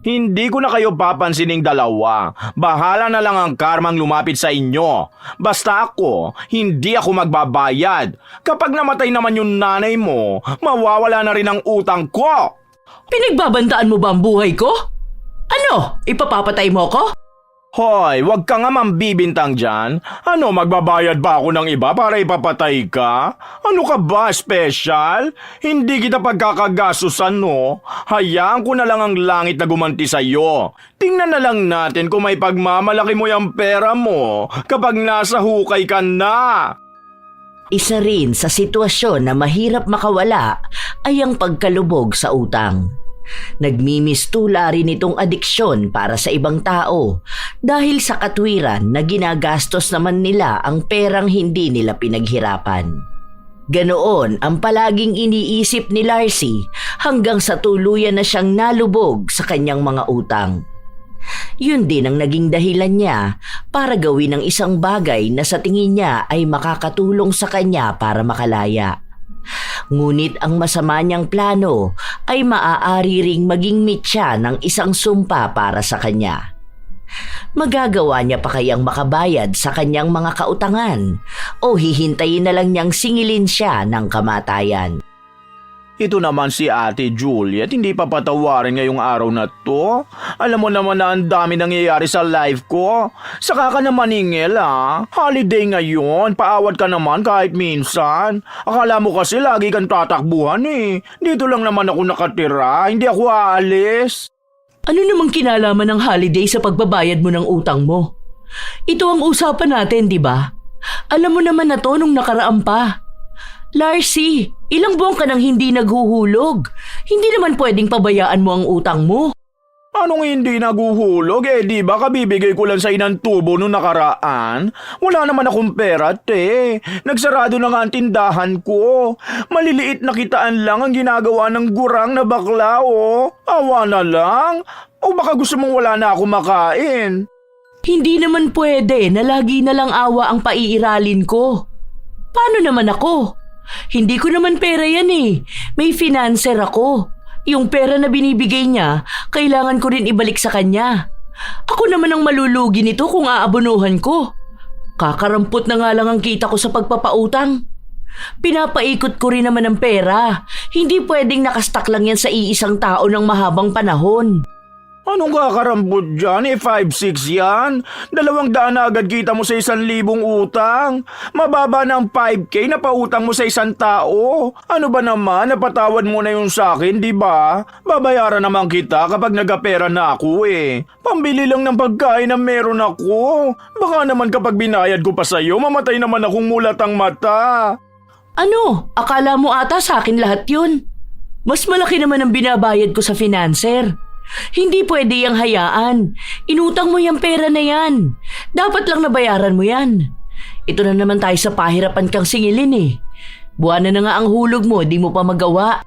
Hindi ko na kayo papansining dalawa. Bahala na lang ang karmang lumapit sa inyo. Basta ako, hindi ako magbabayad. Kapag namatay naman yung nanay mo, mawawala na rin ang utang ko. Pinagbabantaan mo ba ang buhay ko? Ano? Ipapapatay mo ko? Hoy, wag ka nga mambibintang dyan. Ano, magbabayad ba ako ng iba para ipapatay ka? Ano ka ba, special? Hindi kita pagkakagasusan, no? Hayaan ko na lang ang langit na gumanti sa'yo. Tingnan na lang natin kung may pagmamalaki mo yung pera mo kapag nasa hukay ka na. Isa rin sa sitwasyon na mahirap makawala ay ang pagkalubog sa utang. Nagmimistula rin itong adiksyon para sa ibang tao dahil sa katwiran na ginagastos naman nila ang perang hindi nila pinaghirapan. Ganoon ang palaging iniisip ni Larcy hanggang sa tuluyan na siyang nalubog sa kanyang mga utang. Yun din ang naging dahilan niya para gawin ang isang bagay na sa tingin niya ay makakatulong sa kanya para makalaya. Ngunit ang masama niyang plano ay maaari ring maging mitya ng isang sumpa para sa kanya. Magagawa niya pa kayang makabayad sa kanyang mga kautangan o hihintayin na lang niyang singilin siya ng kamatayan? Ito naman si Ate Juliet, hindi pa patawarin ngayong araw na to. Alam mo naman na ang dami nangyayari sa life ko. Saka ka naman ingel Holiday ngayon, paawat ka naman kahit minsan. Akala mo kasi lagi kang tatakbuhan eh. Dito lang naman ako nakatira, hindi ako aalis. Ano namang kinalaman ng holiday sa pagbabayad mo ng utang mo? Ito ang usapan natin, di ba? Alam mo naman na to nung nakaraan pa. Larcy, ilang buwan ka nang hindi naghuhulog. Hindi naman pwedeng pabayaan mo ang utang mo. Anong hindi naguhulog? Di ba kabibigay ko lang sa inang tubo nung nakaraan? Wala naman akong pera, te. Nagsarado na nga ang tindahan ko. Maliliit na kitaan lang ang ginagawa ng gurang na bakla, Awa na lang. O baka gusto mong wala na ako makain? Hindi naman pwede na lagi na lang awa ang paiiralin ko. Paano naman ako? Hindi ko naman pera yan eh. May financer ako. Yung pera na binibigay niya, kailangan ko rin ibalik sa kanya. Ako naman ang malulugi nito kung aabonuhan ko. Kakarampot na nga lang ang kita ko sa pagpapautang. Pinapaikot ko rin naman ang pera. Hindi pwedeng nakastak lang yan sa iisang tao ng mahabang panahon. Anong kakarampot dyan? 5-6 yan? 200 na agad kita mo sa 1,000 utang. Mababa na ang 5K na pautang mo sa isang tao. Ano ba naman? Napatawad mo na yung sakin, di ba? Babayaran naman kita kapag nagapera na ako eh. Pambili lang ng pagkain na meron ako. Baka naman kapag binayad ko pa sa'yo, mamatay naman akong mulat ang mata. Ano? Akala mo ata sa akin lahat yun? Mas malaki naman ang binabayad ko sa financer. Hindi pwede yang hayaan. Inutang mo yung pera na yan. Dapat lang nabayaran mo yan. Ito na naman tayo sa pahirapan kang singilin eh. Buwan na nga ang hulog mo, di mo pa magawa.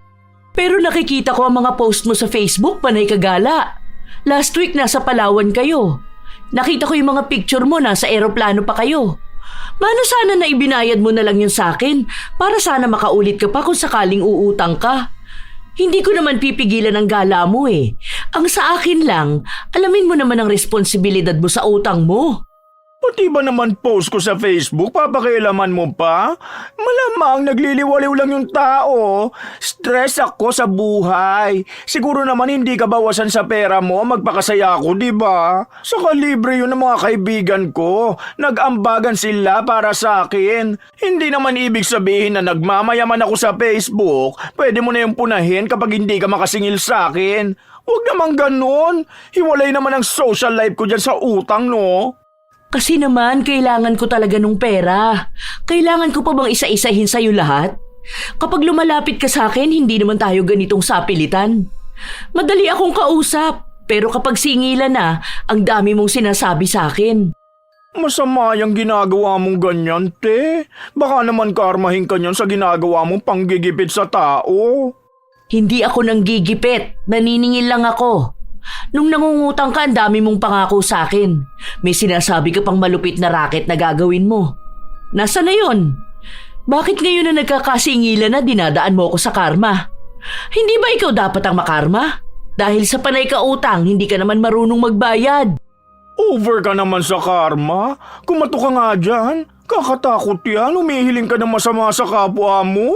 Pero nakikita ko ang mga post mo sa Facebook, panay kagala. Last week nasa Palawan kayo. Nakita ko yung mga picture mo, nasa eroplano pa kayo. Mano sana na ibinayad mo na lang yun sa akin para sana makaulit ka pa kung sakaling uutang ka. Hindi ko naman pipigilan ang gala mo eh. Ang sa akin lang, alamin mo naman ang responsibilidad mo sa utang mo. Pati ba naman post ko sa Facebook, papakialaman mo pa? Malamang nagliliwaliw lang yung tao. Stress ako sa buhay. Siguro naman hindi ka bawasan sa pera mo, magpakasaya ako, di ba? Saka libre yun ng mga kaibigan ko. Nag-ambagan sila para sa akin. Hindi naman ibig sabihin na nagmamayaman ako sa Facebook. Pwede mo na yung punahin kapag hindi ka makasingil sa akin. Huwag naman ganun. Hiwalay naman ang social life ko dyan sa utang, no? Kasi naman, kailangan ko talaga nung pera. Kailangan ko pa bang isa-isahin sa'yo lahat? Kapag lumalapit ka sa akin, hindi naman tayo ganitong sapilitan. Madali akong kausap, pero kapag singilan na, ang dami mong sinasabi sa akin. Masama yung ginagawa mong ganyan, te. Baka naman karmahin ka niyan sa ginagawa mong panggigipit sa tao. Hindi ako nanggigipit, naniningil lang ako. Nung nangungutang ka, ang dami mong pangako sa akin. May sinasabi ka pang malupit na racket na gagawin mo. Nasaan na yun? Bakit ngayon na nagkakasingilan na dinadaan mo ako sa karma? Hindi ba ikaw dapat ang makarma? Dahil sa panay ka utang, hindi ka naman marunong magbayad. Over ka naman sa karma. Kumato ka nga dyan. Kakatakot yan. Humihiling ka ng masama sa kapwa mo.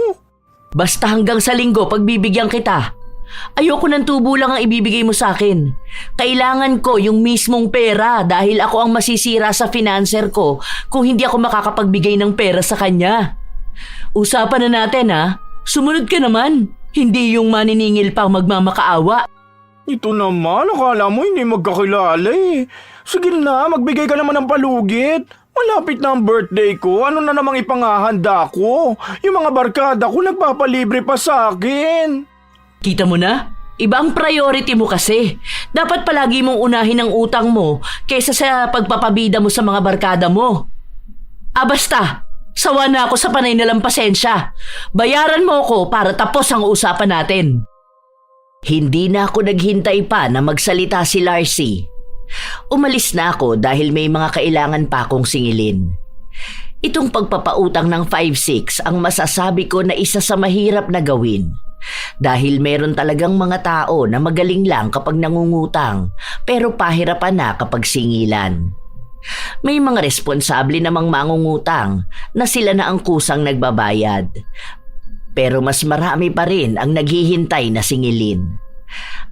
Basta hanggang sa linggo pagbibigyan kita. Ayoko ng tubo lang ang ibibigay mo sa akin. Kailangan ko yung mismong pera dahil ako ang masisira sa financer ko kung hindi ako makakapagbigay ng pera sa kanya. Usapan na natin ha. Sumunod ka naman. Hindi yung maniningil pang magmamakaawa. Ito naman, akala mo hindi magkakilala eh. Sige na, magbigay ka naman ng palugit. Malapit na ang birthday ko, ano na namang ipangahanda ko? Yung mga barkada ko nagpapalibre pa sa akin. Kita mo na? Iba ang priority mo kasi. Dapat palagi mong unahin ang utang mo kaysa sa pagpapabida mo sa mga barkada mo. Basta, sawa na ako sa panay nilang pasensya. Bayaran mo ako para tapos ang usapan natin. Hindi na ako naghintay pa na magsalita si Larcy. Umalis na ako dahil may mga kailangan pa akong singilin. Itong pagpapautang ng 5-6 ang masasabi ko na isa sa mahirap na gawin. Dahil meron talagang mga tao na magaling lang kapag nangungutang pero pahirapan na kapag singilan. May mga responsable namang mangungutang na sila na ang kusang nagbabayad. Pero mas marami pa rin ang naghihintay na singilin.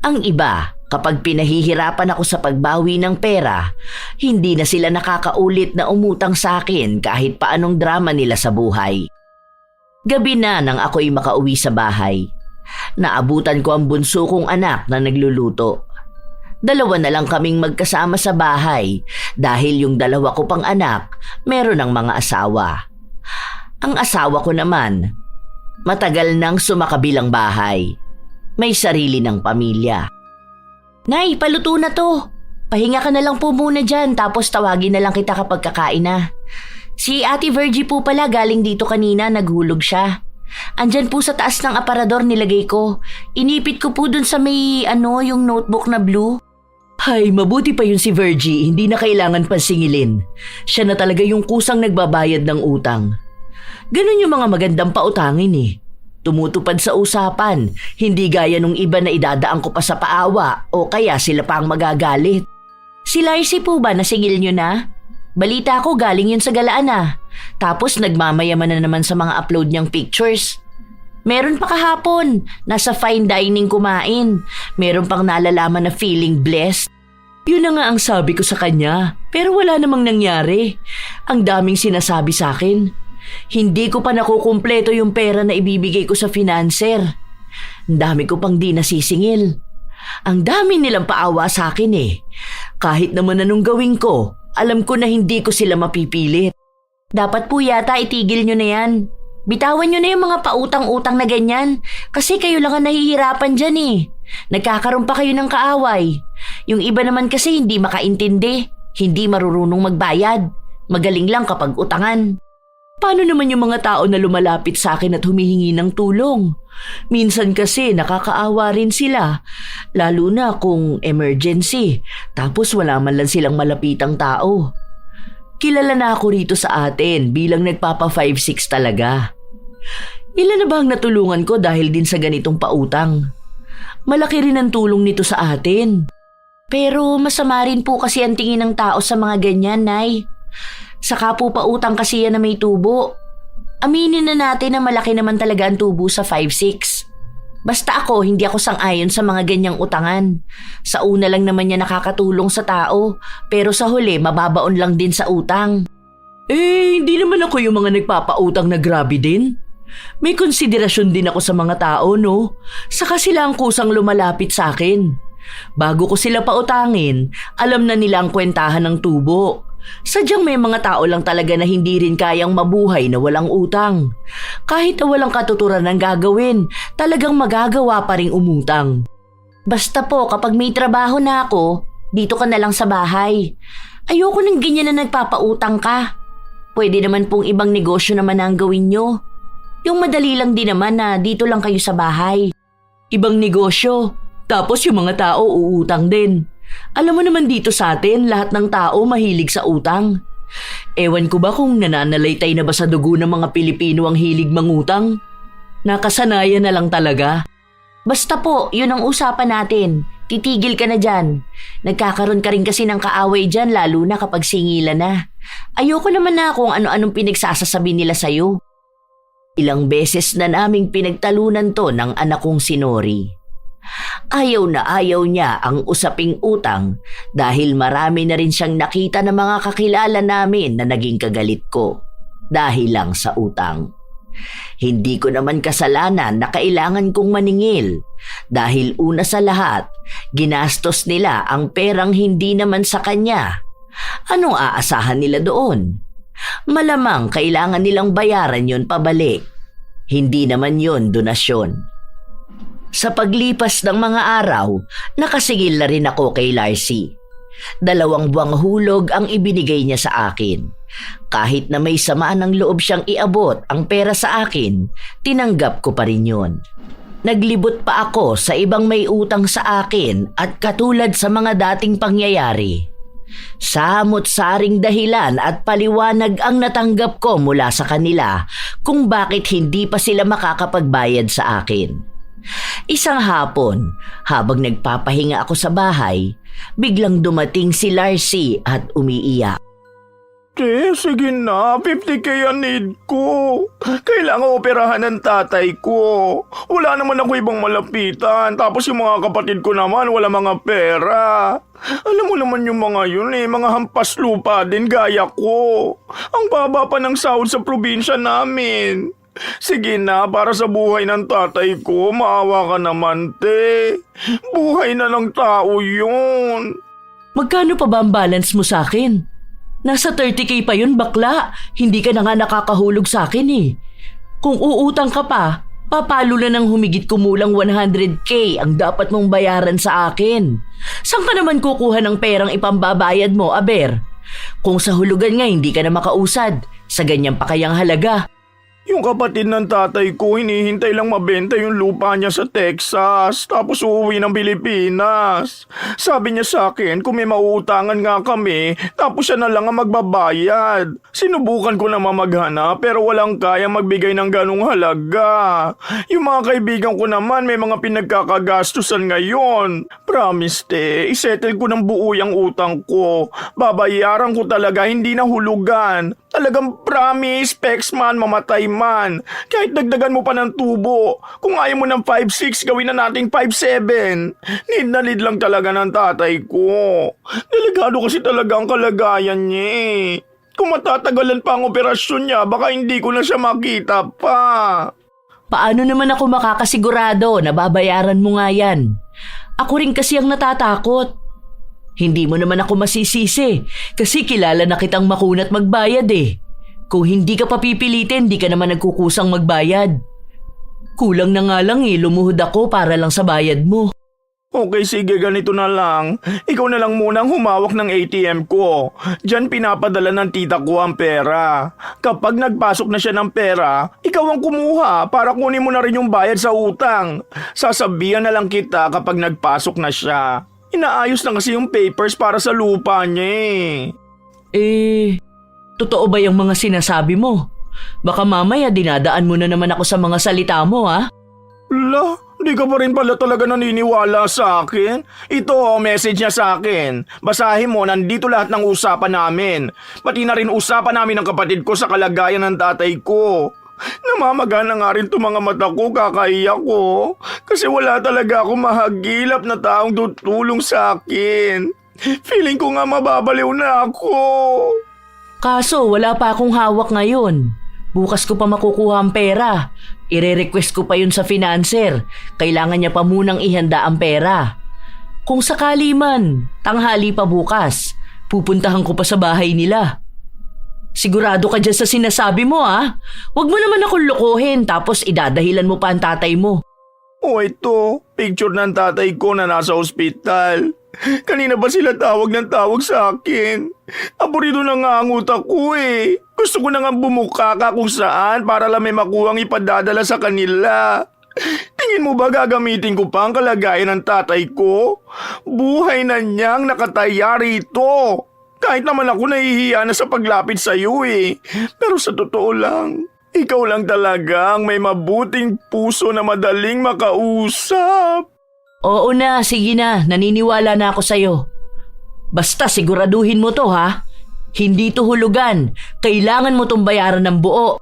Ang iba, kapag pinahihirapan ako sa pagbawi ng pera, hindi na sila nakakaulit na umutang sa akin kahit paanong drama nila sa buhay. Gabi na nang ako'y makauwi sa bahay. Naabutan ko ang bunso kong anak na nagluluto. Dalawa na lang kaming magkasama sa bahay dahil yung dalawa ko pang anak meron ng mga asawa. Ang asawa ko naman, matagal nang sumakabilang bahay. May sarili ng pamilya. Nay, paluto na to. Pahinga ka na lang po muna dyan tapos tawagin na lang kita kapag kakain na. Si Ate Virgie po pala galing dito kanina, naghulog siya. Andyan po sa taas ng aparador nilagay ko. Inipit ko po dun sa may yung notebook na blue. Hay, mabuti pa yun si Virgie, hindi na kailangan pansingilin. Siya na talaga yung kusang nagbabayad ng utang. Ganun yung mga magandang pautangin eh. Tumutupad sa usapan, hindi gaya nung iba na idadaan ko pa sa paawa o kaya sila pa ang magagalit. Si Larcy po ba nasingil nyo na? Balita ko galing yun sa galaan ah. Tapos nagmamayaman na naman sa mga upload niyang pictures. Meron pa kahapon, nasa fine dining kumain. Meron pang nalalaman na feeling blessed. Yun na nga ang sabi ko sa kanya, pero wala namang nangyari. Ang daming sinasabi sa akin. Hindi ko pa nakukumpleto yung pera na ibibigay ko sa financer. Ang dami ko pang di nasisingil. Ang dami nilang paawa sa akin eh. Kahit naman anong gawin ko, alam ko na hindi ko sila mapipilit. Dapat po yata itigil nyo na yan. Bitawan nyo na yung mga pautang-utang na ganyan kasi kayo lang ang nahihirapan dyan eh. Nagkakaroon pa kayo ng kaaway. Yung iba naman kasi hindi makaintindi, hindi marunong magbayad. Magaling lang kapag utangan. Paano naman yung mga tao na lumalapit sa akin at humihingi ng tulong? Minsan kasi nakakaawa rin sila, lalo na kung emergency, tapos wala man lang silang malapitang tao. Kilala na ako rito sa atin bilang nagpapa 5-6 talaga. Ilan na ba ang natulungan ko dahil din sa ganitong pautang? Malaki rin ang tulong nito sa atin. Pero masama rin po kasi ang tingin ng tao sa mga ganyan, Nay. Saka po pautang kasi yan na may tubo. Aminin na natin na malaki naman talaga ang tubo sa 5-6. Basta ako, hindi ako sang-ayon sa mga ganyang utangan. Sa una lang naman niya nakakatulong sa tao, pero sa huli mababaon lang din sa utang. Hindi naman ako yung mga nagpapautang na grabe din. May konsiderasyon din ako sa mga tao, no? Saka sila ang kusang lumalapit sa akin. Bago ko sila pautangin, alam na nila ang kwentahan ng tubo. Sadyang may mga tao lang talaga na hindi rin kayang mabuhay na walang utang. Kahit na walang katuturan ng gagawin, talagang magagawa pa ring umutang. Basta po kapag may trabaho na ako, dito ka na lang sa bahay. Ayoko ng ganyan na nagpapautang ka. Pwede naman pong ibang negosyo naman ang gawin nyo. Yung madali lang din naman na dito lang kayo sa bahay. Ibang negosyo, tapos yung mga tao uutang din. Alam mo naman dito sa atin, lahat ng tao mahilig sa utang. Ewan ko ba kung nananalaytay na ba sa dugo ng mga Pilipino ang hilig mangutang? Nakasanayan na lang talaga. Basta po, yun ang usapan natin. Titigil ka na dyan. Nagkakaroon ka rin kasi ng kaaway dyan lalo na kapag singilan na. Ayoko naman na kung ano-anong pinagsasasabi nila sa'yo. Ilang beses na naming pinagtalunan to ng anak kong si Nori. Ayaw na ayaw niya ang usaping utang dahil marami na rin siyang nakita ng mga kakilala namin na naging kagalit ko dahil lang sa utang. Hindi ko naman kasalanan na kailangan kong maningil dahil una sa lahat, ginastos nila ang perang hindi naman sa kanya. Anong aasahan nila doon? Malamang kailangan nilang bayaran yon pabalik. Hindi naman yon donasyon. Sa paglipas ng mga araw, nakasigil na rin ako kay Larcy. 2 buwang hulog ang ibinigay niya sa akin. Kahit na may samaan ng loob siyang iabot ang pera sa akin, tinanggap ko pa rin yun. Naglibot pa ako sa ibang may utang sa akin at katulad sa mga dating pangyayari. Samot-saring dahilan at paliwanag ang natanggap ko mula sa kanila kung bakit hindi pa sila makakapagbayad sa akin. Isang hapon, habang nagpapahinga ako sa bahay, biglang dumating si Larcy at umiiyak. Sige na, 50K ang need ko. Kailangan operahan ng tatay ko. Wala naman ako ibang malapitan. Tapos yung mga kapatid ko naman, wala mga pera. Alam mo naman yung mga yun mga hampas lupa din gaya ko. Ang baba pa ng sahod sa probinsya namin. Sige na, para sa buhay ng tatay ko, maawa ka naman, te. Buhay na ng tao yun. Magkano pa ba ang balance mo sa akin? Nasa 30K pa yun, bakla. Hindi ka na nga nakakahulog sa akin eh. Kung uutang ka pa, papalo na ng humigit kumulang 100K ang dapat mong bayaran sa akin. Saan ka naman kukuha ng perang ipambabayad mo, Aber? Kung sa hulugan nga hindi ka na makausad, sa ganyan pa kayang halaga. Yung kapatid ng tatay ko, hinihintay lang mabenta yung lupa niya sa Texas, tapos uuwi ng Pilipinas. Sabi niya sa akin, kung may mauutangan nga kami, tapos siya na lang ang magbabayad. Sinubukan ko naman maghanap, pero walang kaya magbigay ng ganong halaga. Yung mga kaibigan ko naman, may mga pinagkakagastusan ngayon. Promise, te, isettle ko ng buo yung utang ko. Babayaran ko talaga, hindi na hulugan. Talagang promise, Pexman, mamatay man. Kahit dagdagan mo pa ng tubo. Kung ayaw mo ng 5'6", gawin na nating 5'7". Need na need lang talaga ng tatay ko. Delikado kasi talaga ang kalagayan niya eh. Kung matatagalan pa ang operasyon niya, baka hindi ko na siya makita pa. Paano naman ako makakasigurado na babayaran mo nga yan? Ako rin kasi ang natatakot. Hindi mo naman ako masisisi kasi kilala na kitang makunat magbayad eh. Kung hindi ka papipilitin, di ka naman nagkukusang magbayad. Kulang na nga lang lumuhod ako para lang sa bayad mo. Okay, sige, ganito na lang. Ikaw na lang munang humawak ng ATM ko. Diyan pinapadala ng tita ko ang pera. Kapag nagpasok na siya ng pera, ikaw ang kumuha para kunin mo na rin yung bayad sa utang. Sasabihan na lang kita kapag nagpasok na siya. Inaayos na kasi yung papers para sa lupa niya Totoo ba yung mga sinasabi mo? Baka mamaya dinadaan mo na naman ako sa mga salita mo, ha? La, di ka pa rin pala talaga naniniwala sa akin? Ito, message niya sa akin. Basahin mo, nandito lahat ng usapan namin. Pati na rin usapan namin ng kapatid ko sa kalagayan ng tatay ko. Namamaga na nga rin itong mga mata ko, kakaiyak ko. Kasi wala talaga akong mahagilap na taong tutulong sa akin. Feeling ko nga mababaliw na ako. Kaso wala pa akong hawak ngayon. Bukas ko pa makukuha ang pera. Ire-request ko pa yun sa financer. Kailangan niya pa munang ihanda ang pera. Kung sakali man, tanghali pa bukas, pupuntahan ko pa sa bahay nila. Sigurado ka dyan sa sinasabi mo, ha? Huwag mo naman akong lokohin tapos idadahilan mo pa ang tatay mo. O ito, picture ng tatay ko na nasa ospital. Kanina ba sila tawag ng tawag sa akin? Aburido na nga ang utak ko eh. Gusto ko na nga bumuka ka kung saan para lang may makuhang ipadadala sa kanila. Tingin mo ba gagamitin ko pa ang kalagayan ng tatay ko? Buhay na niyang nakataya rito. Kahit naman ako nahihiya na sa paglapit sa iyo eh. Pero sa totoo lang, ikaw lang talaga ang may mabuting puso na madaling makausap. Oo na, sige na, naniniwala na ako sa'yo. Basta siguraduhin mo to ha. Hindi to hulugan. Kailangan mo tong bayaran ng buo.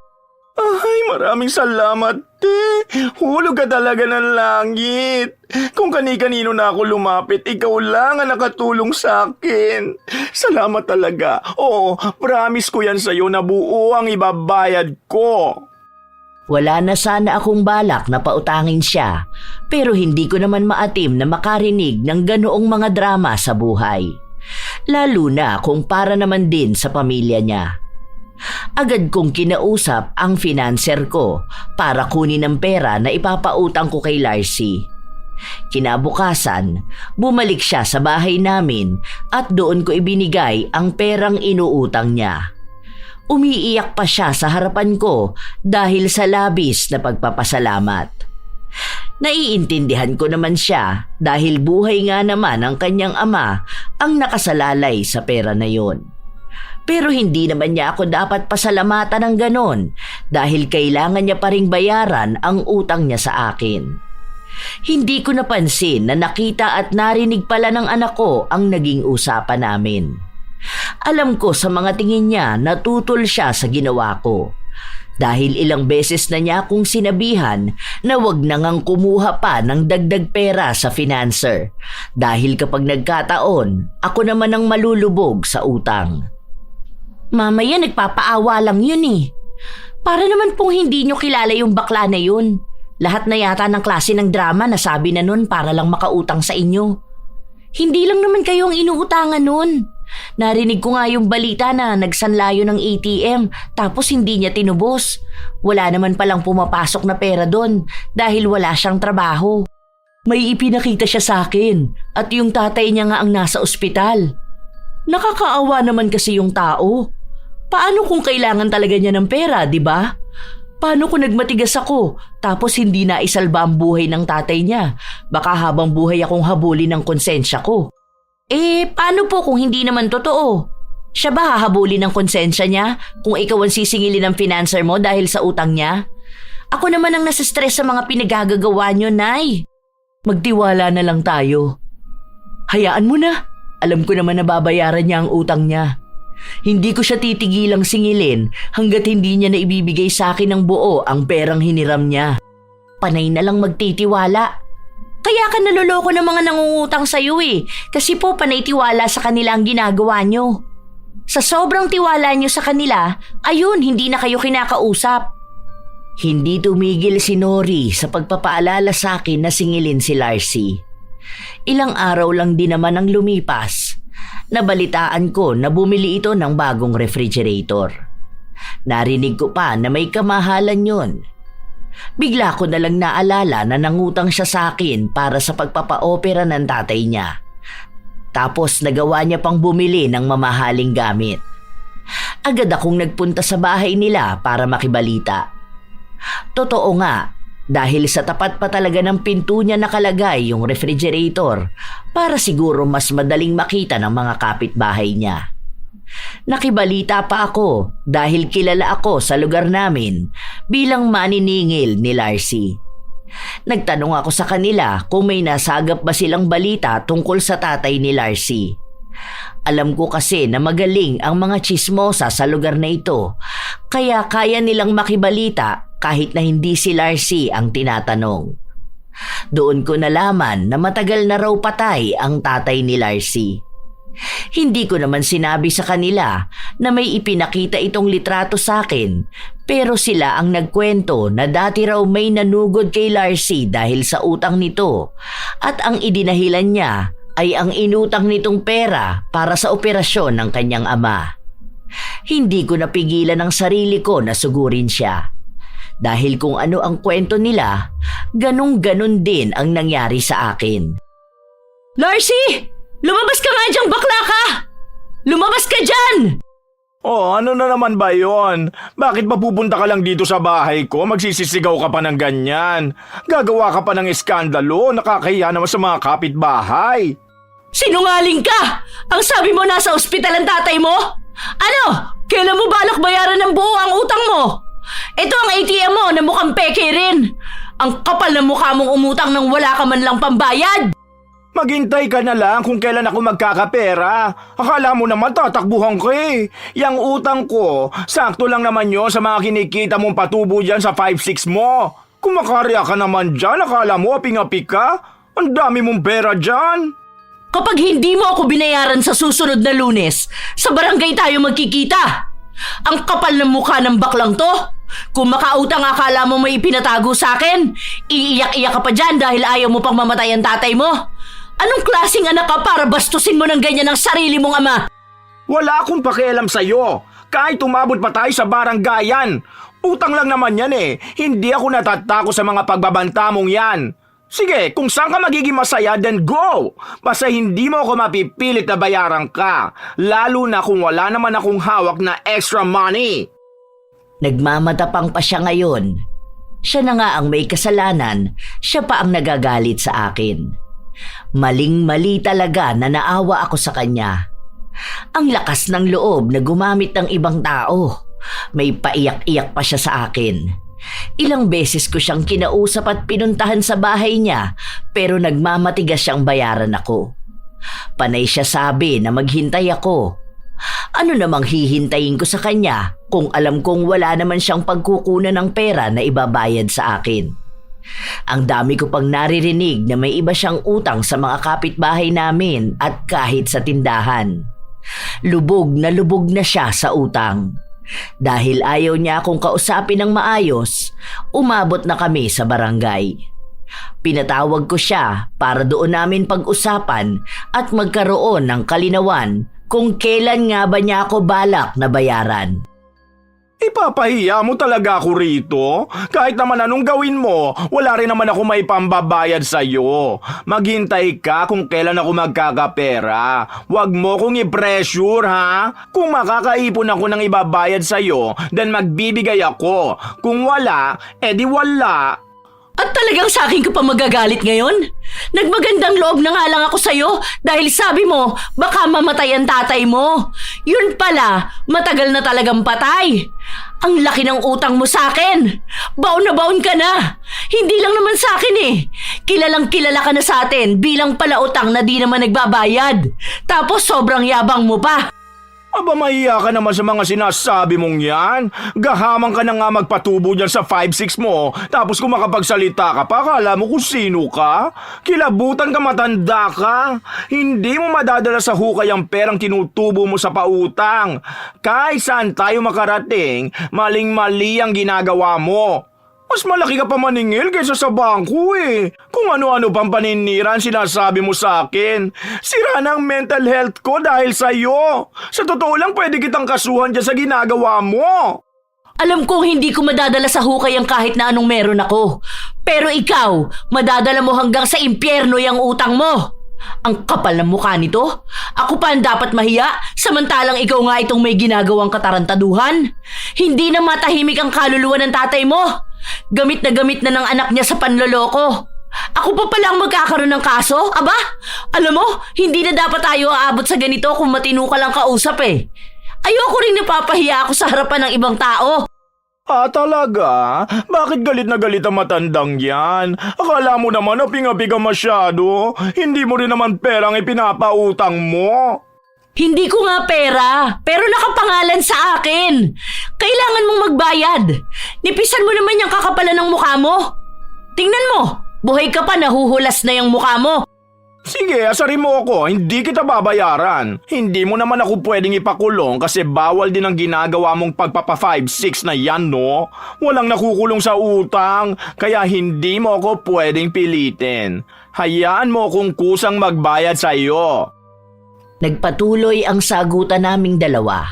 Ay, maraming salamat, te. Hulog ka talaga ng langit. Kung kani-kanino na ako lumapit, ikaw lang ang nakatulong sa akin. Salamat talaga. Oo, promise ko yan sa'yo na buo ang ibabayad ko. Wala na sana akong balak na pautangin siya, pero hindi ko naman maatim na makarinig ng ganoong mga drama sa buhay. Lalo na kung para naman din sa pamilya niya. Agad kong kinausap ang financer ko para kunin ang pera na ipapautang ko kay Larcy. Kinabukasan, bumalik siya sa bahay namin at doon ko ibinigay ang perang inuutang niya. Umiiyak pa siya sa harapan ko dahil sa labis na pagpapasalamat. Naiintindihan ko naman siya dahil buhay nga naman ang kanyang ama ang nakasalalay sa pera na yon. Pero hindi naman niya ako dapat pasalamatan ng ganon dahil kailangan niya pa ring bayaran ang utang niya sa akin. Hindi ko napansin na nakita at narinig pala ng anak ko ang naging usapan namin. Alam ko sa mga tingin niya na tutol siya sa ginawa ko. Dahil ilang beses na niya akong sinabihan na wag na ngang kumuha pa ng dagdag pera sa financer dahil kapag nagkataon, ako naman ang malulubog sa utang. Mamaya nagpapaawa lang yun eh. Para naman pong hindi nyo kilala yung bakla na yun. Lahat na yata ng klase ng drama nasabi na nun para lang makautang sa inyo. Hindi lang naman kayo ang inuutangan nun. Narinig ko nga yung balita na nagsanlayo ng ATM tapos hindi niya tinubos. Wala naman palang pumapasok na pera doon dahil wala siyang trabaho. May ipinakita siya sa akin at yung tatay niya nga ang nasa ospital. Nakakaawa naman kasi yung tao. Paano kung kailangan talaga niya ng pera, di ba? Paano kung nagmatigas ako tapos hindi na isalba ang buhay ng tatay niya? Baka habang buhay akong habulin ng konsensya ko. Paano po kung hindi naman totoo? Siya ba hahabulin ng konsensya niya kung ikaw ang sisingilin ng financer mo dahil sa utang niya? Ako naman ang nasistress sa mga pinagagagawa niyo, Nay. Magtiwala na lang tayo. Hayaan mo na. Alam ko naman na babayaran niya ang utang niya. Hindi ko siya titigilang singilin hanggat hindi niya na ibibigay sa akin ng buo ang perang hiniram niya. Panay na lang magtitiwala. Kaya ka naloloko ng mga nangungutang sa'yo eh. Kasi po panay tiwala sa kanila ang ginagawa nyo. Sa sobrang tiwala nyo sa kanila, ayun, hindi na kayo kinakausap. Hindi tumigil si Nori sa pagpapaalala sa akin na singilin si Larcy. Ilang araw lang din naman ang lumipas. Nabalitaan ko na bumili ito ng bagong refrigerator. Narinig ko pa na may kamahalan yon. Bigla ko na lang naalala na nangutang siya sa akin para sa pagpapa-opera ng tatay niya. Tapos nagawa niya pang bumili ng mamahaling gamit. Agad akong nagpunta sa bahay nila para makibalita. Totoo nga, dahil sa tapat pa talaga ng pinto niya nakalagay yung refrigerator para siguro mas madaling makita ng mga kapitbahay niya. Nakibalita pa ako dahil kilala ako sa lugar namin bilang maniningil ni Larcy. Nagtanong ako sa kanila kung may nasagap ba silang balita tungkol sa tatay ni Larcy. Alam ko kasi na magaling ang mga tsismosa sa lugar na ito, kaya kaya nilang makibalita kahit na hindi si Larcy ang tinatanong. Doon ko nalaman na matagal na raw patay ang tatay ni Larcy. Hindi ko naman sinabi sa kanila na may ipinakita itong litrato sa akin, pero sila ang nagkwento na dati raw may nanugod kay Larcy dahil sa utang nito at ang idinahilan niya ay ang inutang nitong pera para sa operasyon ng kanyang ama. Hindi ko napigilan ang sarili ko na sugurin siya. Dahil kung ano ang kwento nila, ganun-ganun din ang nangyari sa akin. Larcy! Lumabas ka nga diyang bakla ka! Lumabas ka dyan! Oh, ano na naman ba yon? Bakit ba pupunta ka lang dito sa bahay ko? Magsisisigaw ka pa ng ganyan. Gagawa ka pa ng eskandalo, nakakahiya naman sa mga kapitbahay. Sinungaling ka! Ang sabi mo nasa ospital ang tatay mo? Ano? Kailan mo balak bayaran ng buo ang utang mo? Ito ang ATM mo na mukhang peke rin. Ang kapal ng mukha mong umutang nang wala ka man lang pambayad! Maghintay ka na lang kung kailan ako magkakapera. Akala mo naman tatakbuhan ko eh. Yang utang ko, sakto lang naman yon sa mga kinikita mong patubo dyan sa 5-6 mo. Kung makarya ka naman dyan, akala mo aping-api ka? Ang dami mong pera dyan. Kapag hindi mo ako binayaran sa susunod na Lunes, sa barangay tayo magkikita. Ang kapal ng mukha ng baklang to. Kung makautang akala mo may ipinatago sa akin, iiyak-iyak ka pa dyan dahil ayaw mo pang mamatay ang tatay mo. Anong klaseng anak ka para bastusin mo ng ganyan ang sarili mong ama? Wala akong pakialam sa'yo. Kahit umabot pa tayo sa baranggayan. Utang lang naman yan eh. Hindi ako natatako sa mga pagbabanta mong yan. Sige, kung saan ka magiging masaya, then go! Basta hindi mo ako mapipilit na bayaran ka. Lalo na kung wala naman akong hawak na extra money. Nagmamatapang pa siya ngayon. Siya na nga ang may kasalanan, siya pa ang nagagalit sa akin. Maling-mali talaga na naawa ako sa kanya. Ang lakas ng loob na gumamit ng ibang tao. May paiyak-iyak pa siya sa akin. Ilang beses ko siyang kinausap at pinuntahan sa bahay niya pero nagmamatigas siyang bayaran ako. Panay siya sabi na maghintay ako. Ano namang hihintayin ko sa kanya kung alam kong wala naman siyang pagkukunan ng pera na ibabayad sa akin. Ang dami ko pang naririnig na may iba siyang utang sa mga kapitbahay namin at kahit sa tindahan. Lubog na siya sa utang. Dahil ayaw niya akong kausapin ng maayos, umabot na kami sa barangay. Pinatawag ko siya para doon namin pag-usapan at magkaroon ng kalinawan kung kailan nga ba niya ako balak na bayaran. Ipapahiya mo talaga ako rito? Kahit naman anong gawin mo, wala rin naman ako may pambabayad sa'yo. Maghintay ka kung kailan ako magkakapera. Huwag mo kong i-pressure ha? Kung makakaipon ako ng ibabayad sa'yo, then magbibigay ako. Kung wala, edi wala. At talagang sa akin ka pa magagalit ngayon? Nagmagandang loob na nga lang ako sa'yo dahil sabi mo baka mamatay ang tatay mo. Yun pala, matagal na talagang patay. Ang laki ng utang mo sa akin. Baon na baon ka na. Hindi lang naman sa akin eh. Kilalang kilala ka na sa atin bilang pala utang na di naman nagbabayad. Tapos sobrang yabang mo pa. Aba, mahiya ka naman sa mga sinasabi mong yan. Gahamang ka na nga magpatubo dyan sa 5-6 mo. Tapos kung makapagsalita ka pa, akala mo kung sino ka? Kilabutan ka, matanda ka. Hindi mo madadala sa hukay ang perang tinutubo mo sa pautang. Kahit saan tayo makarating, maling-mali ang ginagawa mo. Mas malaki ka pa maningil kaysa sa bangko eh. Kung ano-ano pang paninirang sinasabi mo sa akin. Sira na ang mental health ko dahil sa'yo. Sa totoo lang pwede kitang kasuhan dyan sa ginagawa mo. Alam kong hindi ko madadala sa hukay ang kahit na anong meron ako. Pero ikaw, madadala mo hanggang sa impyerno yung utang mo. Ang kapal ng mukha nito. Ako pa ang dapat mahiya, samantalang ikaw nga itong may ginagawang katarantaduhan. Hindi na matahimik ang kaluluwa ng tatay mo. Gamit na ng anak niya sa panloloko. Ako pa pala ang magkakaroon ng kaso? Aba, alam mo, hindi na dapat tayo aabot sa ganito kung matino ka lang kausap eh. Ayoko rin napapahiya ako sa harapan ng ibang tao. Ah, talaga? Bakit galit na galit ang matandang yan? Akala mo naman aping-api ka masyado. Hindi mo rin naman perang ipinapautang mo. Hindi ko nga pera, pero nakapangalan sa akin. Kailangan mong magbayad. Nipisan mo naman yung kakapalan ng mukha mo. Tingnan mo, buhay ka pa, nahuhulas na yung mukha mo. Sige, asarin mo ako, hindi kita babayaran. Hindi mo naman ako pwedeng ipakulong kasi bawal din ang ginagawa mong pagpapa 5-6 na yan, no? Walang nakukulong sa utang, kaya hindi mo ako pwedeng pilitin. Hayaan mo kung kusang magbayad sa iyo. Nagpatuloy ang sagutan naming dalawa.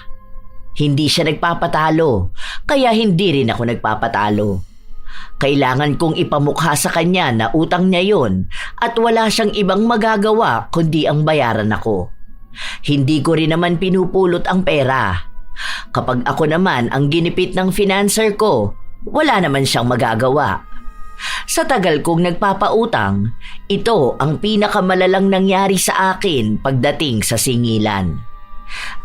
Hindi siya nagpapatalo, kaya hindi rin ako nagpapatalo. Kailangan kong ipamukha sa kanya na utang niya yon at wala siyang ibang magagawa kundi ang bayaran ako. Hindi ko rin naman pinupulot ang pera. Kapag ako naman ang ginipit ng financer ko, wala naman siyang magagawa. Sa tagal kong nagpapautang, ito ang pinakamalalang nangyari sa akin pagdating sa singilan.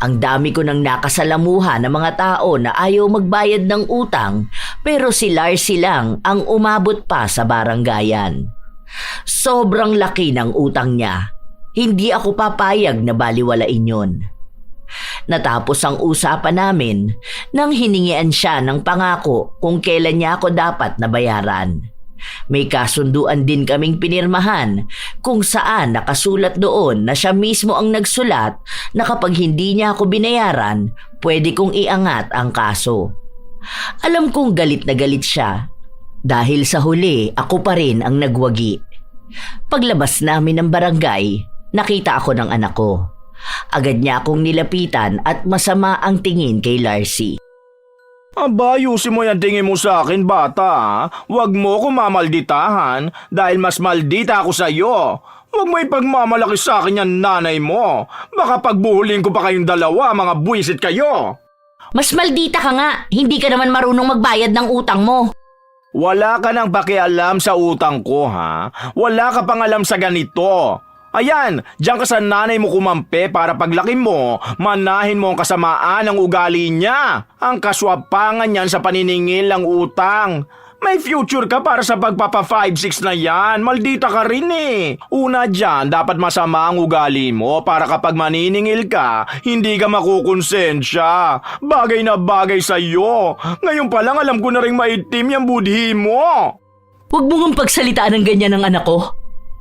Ang dami ko nang nakasalamuha ng mga tao na ayaw magbayad ng utang pero si Larcy lang ang umabot pa sa baranggayan. Sobrang laki ng utang niya. Hindi ako papayag na baliwalain yon. Natapos ang usapan namin nang hiningian siya ng pangako kung kailan niya ako dapat nabayaran. May kasunduan din kaming pinirmahan kung saan nakasulat doon na siya mismo ang nagsulat na kapag hindi niya ako binayaran, pwede kong iangat ang kaso. Alam kong galit na galit siya dahil sa huli ako pa rin ang nagwagi. Paglabas namin ng barangay, nakita ako ng anak ko. Agad niya akong nilapitan at masama ang tingin kay Larcy. Aba, ayusin mo yan tingin mo sa akin, bata. Huwag mo ko mamalditahan dahil mas maldita ako sa iyo. Huwag mo ipagmamalaki sa akin yan nanay mo. Baka pagbuhulin ko pa kayong dalawa, mga buwisit kayo. Mas maldita ka nga, hindi ka naman marunong magbayad ng utang mo. Wala ka nang pakialam sa utang ko, ha? Wala ka pang alam sa ganito. Ayan, diyan ka sa nanay mo kumampi para paglaki mo, manahin mo ang kasamaan ng ugali niya. Ang kaswapangan niyan sa paniningil ng utang. May future ka para sa pagpapa 5-6 na yan. Maldita ka rin eh. Una dyan, dapat masama ang ugali mo para kapag maniningil ka, hindi ka makukonsensya. Bagay na bagay sa'yo. Ngayon pa lang alam ko na rin maitim yung budhi mo. Huwag mo ngang pagsalitaan ng ganyan ng anak ko.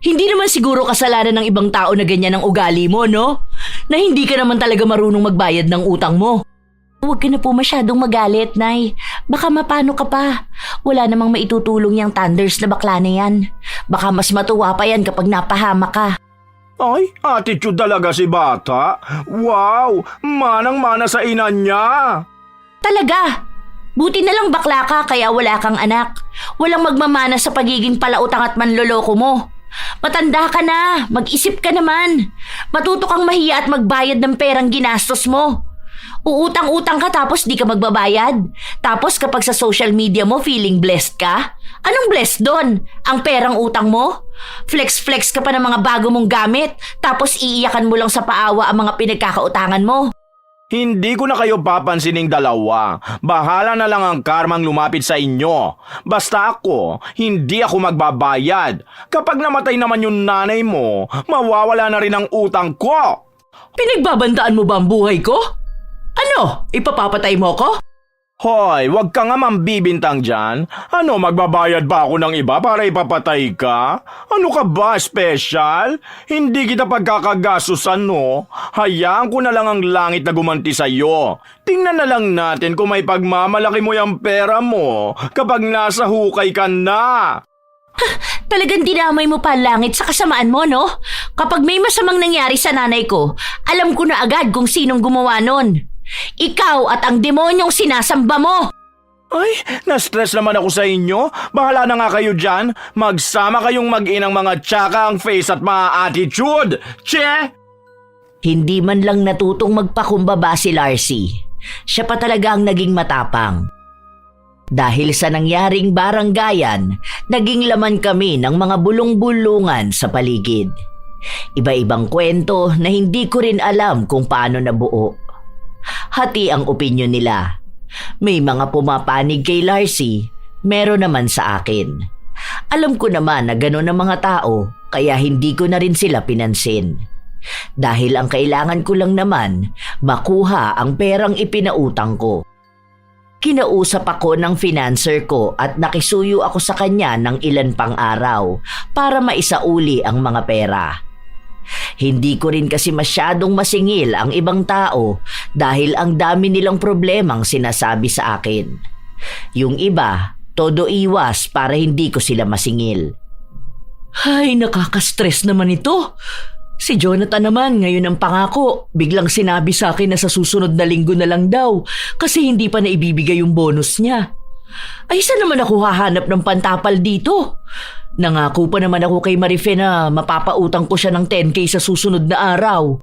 Hindi naman siguro kasalanan ng ibang tao na ganyan ang ugali mo, no? Na hindi ka naman talaga marunong magbayad ng utang mo. Huwag ka na po masyadong magalit, Nay. Baka mapano ka pa. Wala namang maitutulong yung thunders na bakla na yan. Baka mas matuwa pa yan kapag napahama ka. Ay, attitude talaga si bata. Wow, manang-mana sa ina niya. Talaga? Buti na lang bakla ka kaya wala kang anak. Walang magmamana sa pagiging palautang at manloloko mo. Matanda ka na, mag-isip ka naman. Matuto kang mahiya at magbayad ng perang ginastos mo. Uutang-utang ka tapos di ka magbabayad. Tapos kapag sa social media mo feeling blessed ka? Anong blessed doon? Ang perang utang mo? Flex-flex ka pa ng mga bago mong gamit tapos iiyakan mo lang sa paawa ang mga pinagkakautangan mo. Hindi ko na kayo papansining dalawa. Bahala na lang ang karmang lumapit sa inyo. Basta ako, hindi ako magbabayad. Kapag namatay naman yung nanay mo, mawawala na rin ang utang ko. Pinagbabandaan mo ba ang buhay ko? Ano? Ipapapatay mo ko? Hoy, wag ka nga mambibintang dyan. Ano, magbabayad ba ako ng iba para ipapatay ka? Ano ka ba, special? Hindi kita pagkakagasusan, no? Hayaan ko na lang ang langit na gumanti sa'yo. Tingnan na lang natin kung may pagmamalaki mo yung pera mo kapag nasa hukay ka na. Talagang dinamay mo pa ang langit sa kasamaan mo, no? Kapag may masamang nangyari sa nanay ko, alam ko na agad kung sinong gumawa nun. Ikaw at ang demonyong sinasamba mo! Ay, na-stress naman ako sa inyo. Bahala na nga kayo dyan. Magsama kayong mag-inang mga tsaka ang face at mga attitude. Che! Hindi man lang natutong magpakumbaba si Larcy. Siya pa talaga ang naging matapang. Dahil sa nangyaring baranggayan, naging laman kami ng mga bulong-bulungan sa paligid. Iba-ibang kwento na hindi ko rin alam kung paano nabuo. Hati ang opinyon nila. May mga pumapanig kay Larcy, meron naman sa akin. Alam ko naman na gano'n ang mga tao, kaya hindi ko na rin sila pinansin. Dahil ang kailangan ko lang naman, makuha ang perang ipinautang ko. Kinausap ako ng financer ko at nakisuyo ako sa kanya ng ilan pang araw para maisauli ang mga pera. Hindi ko rin kasi masyadong masingil ang ibang tao dahil ang dami nilang problemang sinasabi sa akin. Yung iba, todo iwas para hindi ko sila masingil. Ay, nakaka-stress naman ito. Si Jonathan naman ngayon ang pangako. Biglang sinabi sa akin na sa susunod na linggo na lang daw kasi hindi pa naibibigay yung bonus niya. Ay, saan naman ako hahanap ng pantapal dito? Nangako pa naman ako kay Marife na mapapautang ko siya ng 10K sa susunod na araw.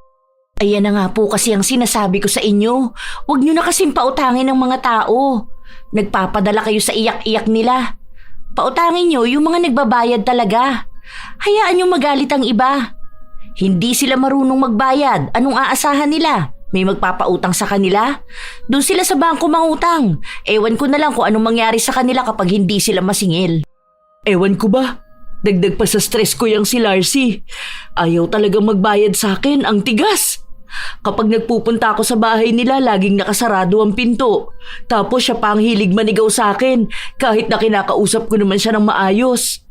Ayan na nga po kasi ang sinasabi ko sa inyo. Huwag niyo na kasing pautangin ng mga tao. Nagpapadala kayo sa iyak-iyak nila. Pautangin niyo yung mga nagbabayad talaga. Hayaan niyo magalit ang iba. Hindi sila marunong magbayad. Anong aasahan nila? May magpapautang sa kanila? Doon sila sa bangko mangutang. Ewan ko na lang kung anong mangyari sa kanila kapag hindi sila masingil. Ewan ko ba? Dagdag pa sa stress ko yung si Larcy. Ayaw talagang magbayad sa akin, ang tigas. Kapag nagpupunta ako sa bahay nila, laging nakasarado ang pinto. Tapos siya pa ang hilig manigaw sa akin, kahit na kinakausap ko naman siya ng maayos.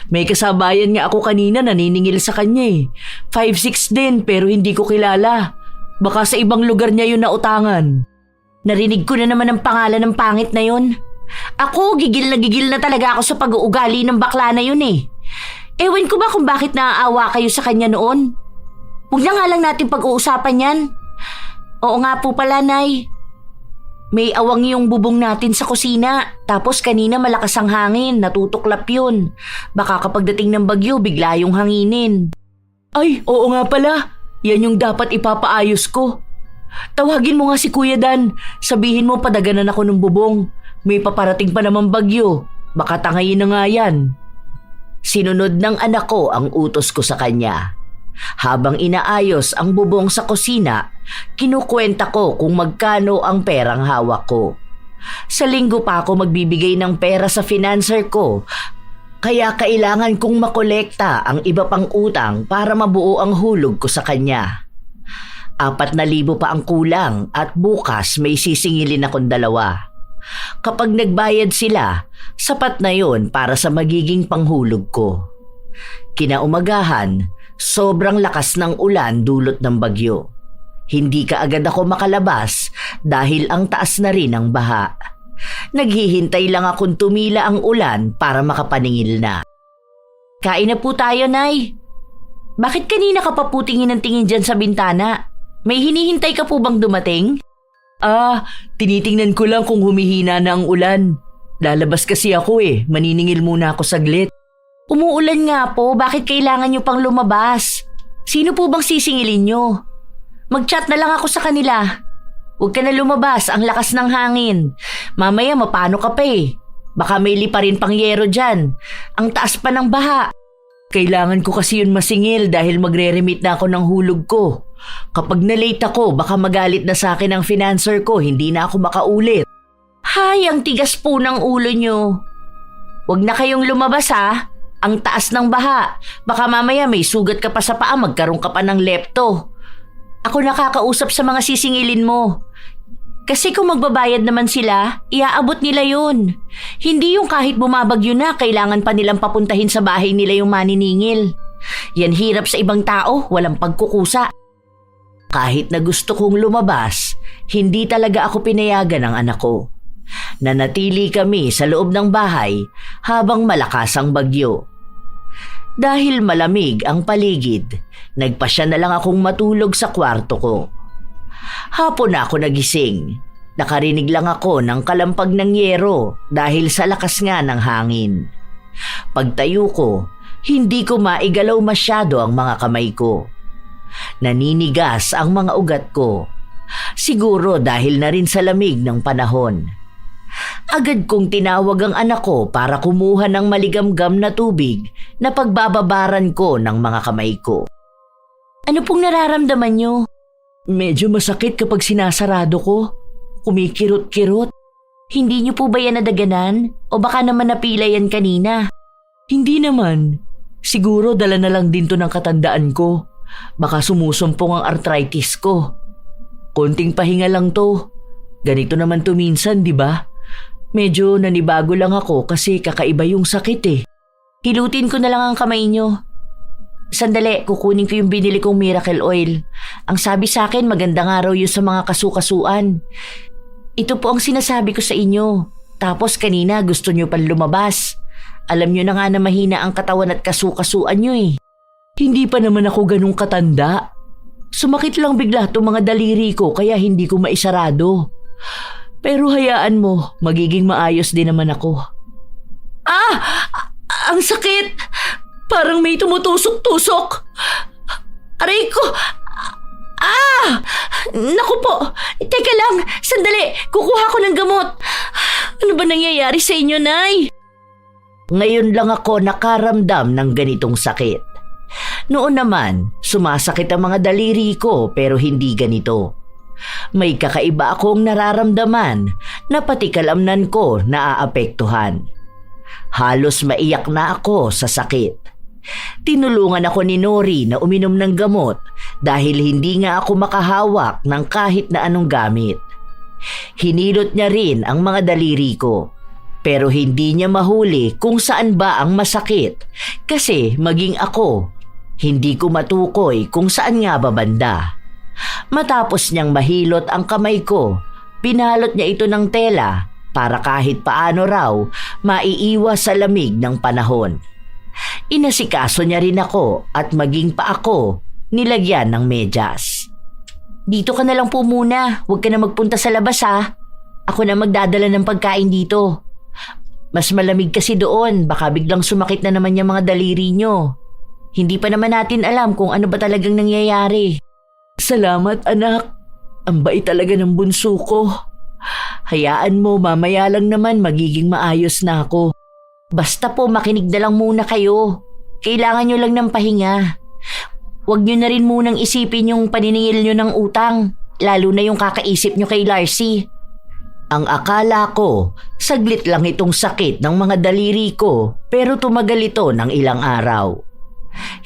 May kasabayan nga ako kanina naniningil sa kanya eh. 5'6" din pero hindi ko kilala. Baka sa ibang lugar niya yun nautangan. Narinig ko na naman ang pangalan ng pangit na yun. Ako, gigil na talaga ako sa pag-uugali ng bakla na yun eh. Ewan ko ba kung bakit naaawa kayo sa kanya noon? Huwag na nga lang natin pag-uusapan yan. Oo nga po pala, Nay. May awang yung bubong natin sa kusina. Tapos kanina malakas ang hangin, natutuklap yun. Baka kapag dating ng bagyo, bigla yung hanginin. Ay, oo nga pala. Yan yung dapat ipapaayos ko. Tawagin mo nga si Kuya Dan. Sabihin mo padaganan ako ng bubong. May paparating pa naman bagyo. Baka tangayin na nga yan. Sinunod ng anak ko ang utos ko sa kanya. Habang inaayos ang bubong sa kusina, kinukwenta ko kung magkano ang perang hawak ko. Sa linggo pa ako magbibigay ng pera sa financer ko, kaya kailangan kong makolekta ang iba pang utang para mabuo ang hulog ko sa kanya. 4,000 pa ang kulang at bukas may sisingilin akong 2. Kapag nagbayad sila, sapat na yon para sa magiging panghulog ko. Kinaumagahan, sobrang lakas ng ulan dulot ng bagyo. Hindi kaagad ako makalabas dahil ang taas na rin ang baha. Naghihintay lang akong tumila ang ulan para makapaningil na. Kain na po tayo, Nay. Bakit kanina ka pa po tingin ng tingin dyan sa bintana? May hinihintay ka po bang dumating? Tinitingnan ko lang kung humihina na ang ulan. Lalabas kasi ako eh, maniningil muna ako saglit. Umuulan nga po, bakit kailangan nyo pang lumabas? Sino po bang sisingilin nyo? Mag-chat na lang ako sa kanila. Huwag ka na lumabas, ang lakas ng hangin. Mamaya mapano ka pa eh. Baka may liparin pang yero dyan. Ang taas pa ng baha. Kailangan ko kasi yun masingil dahil magre-remit na ako ng hulog ko. Kapag na-late ako, baka magalit na sa akin ang financer ko, hindi na ako makaulit. Hay, ang tigas po ng ulo nyo. Huwag na kayong lumabas ha. Ang taas ng baha. Baka mamaya may sugat ka pa sa paa, magkaroon ka pa ng lepto. Ako nakakausap sa mga sisingilin mo. Kasi kung magbabayad naman sila, iaabot nila yun. Hindi yung kahit bumabagyo na, kailangan pa nilang papuntahin sa bahay nila yung maniningil. Yan hirap sa ibang tao, walang pagkukusa. Kahit na gusto kong lumabas, hindi talaga ako pinayagan ng anak ko. Nanatili kami sa loob ng bahay habang malakas ang bagyo. Dahil malamig ang paligid, nagpasya na lang akong matulog sa kwarto ko. Hapon na ako nagising. Nakarinig lang ako ng kalampag ng yero dahil sa lakas nga ng hangin. Pagtayo ko, hindi ko maigalaw masyado ang mga kamay ko. Naninigas ang mga ugat ko. Siguro dahil na rin sa lamig ng panahon. Agad kong tinawag ang anak ko para kumuha ng maligamgam na tubig na pagbababaran ko ng mga kamay ko. Ano pong nararamdaman nyo? Medyo masakit kapag sinasarado ko. Kumikirot-kirot. Hindi nyo po ba yan nadaganan? O baka naman napila yan kanina? Hindi naman. Siguro dala na lang din to ng katandaan ko. Baka sumusumpong ang arthritis ko. Konting pahinga lang to. Ganito naman to minsan, di ba? Medyo nanibago lang ako kasi kakaiba yung sakit eh. Hilutin ko na lang ang kamay nyo. Sandali, kukunin ko yung binili kong miracle oil. Ang sabi sa akin, magandang araw yun sa mga kasukasuan. Ito po ang sinasabi ko sa inyo. Tapos kanina gusto nyo pang lumabas. Alam nyo na nga na mahina ang katawan at kasukasuan nyo eh. Hindi pa naman ako ganung katanda. Sumakit lang bigla itong mga daliri ko kaya hindi ko maisarado. Pero hayaan mo, magiging maayos din naman ako. Ang sakit! Parang may tumutusok-tusok. Aray ko! Naku po! Teka lang, sandali, kukuha ko ng gamot. Ano ba nangyayari sa inyo, Nay? Ngayon lang ako nakaramdam ng ganitong sakit. Noon naman, sumasakit ang mga daliri ko pero hindi ganito. May kakaiba akong nararamdaman na pati kalamnan ko naaapektuhan. Halos maiyak na ako sa sakit. Tinulungan ako ni Nori na uminom ng gamot dahil hindi nga ako makahawak ng kahit na anong gamit. Hinilot niya rin ang mga daliri ko, pero hindi niya mahuli kung saan ba ang masakit kasi maging ako, hindi ko matukoy kung saan nga ba banda. Matapos niyang mahilot ang kamay ko, pinalot niya ito ng tela para kahit paano raw maiiwas sa lamig ng panahon. Inasikaso niya rin ako at maging pa ako nilagyan ng medyas. Dito ka na lang po muna, huwag ka na magpunta sa labas ha. Ako na magdadala ng pagkain dito. Mas malamig kasi doon, baka biglang sumakit na naman yung mga daliri nyo. Hindi pa naman natin alam kung ano ba talagang nangyayari. Salamat anak, ang bait talaga ng bunso ko. Hayaan mo, mamaya lang naman magiging maayos na ako. Basta po makinig na lang muna kayo. Kailangan nyo lang ng pahinga. Huwag nyo na rin munang isipin yung paniningil nyo ng utang, lalo na yung kakaisip nyo kay Larcy. Ang akala ko, saglit lang itong sakit ng mga daliri ko pero tumagal ito ng ilang araw.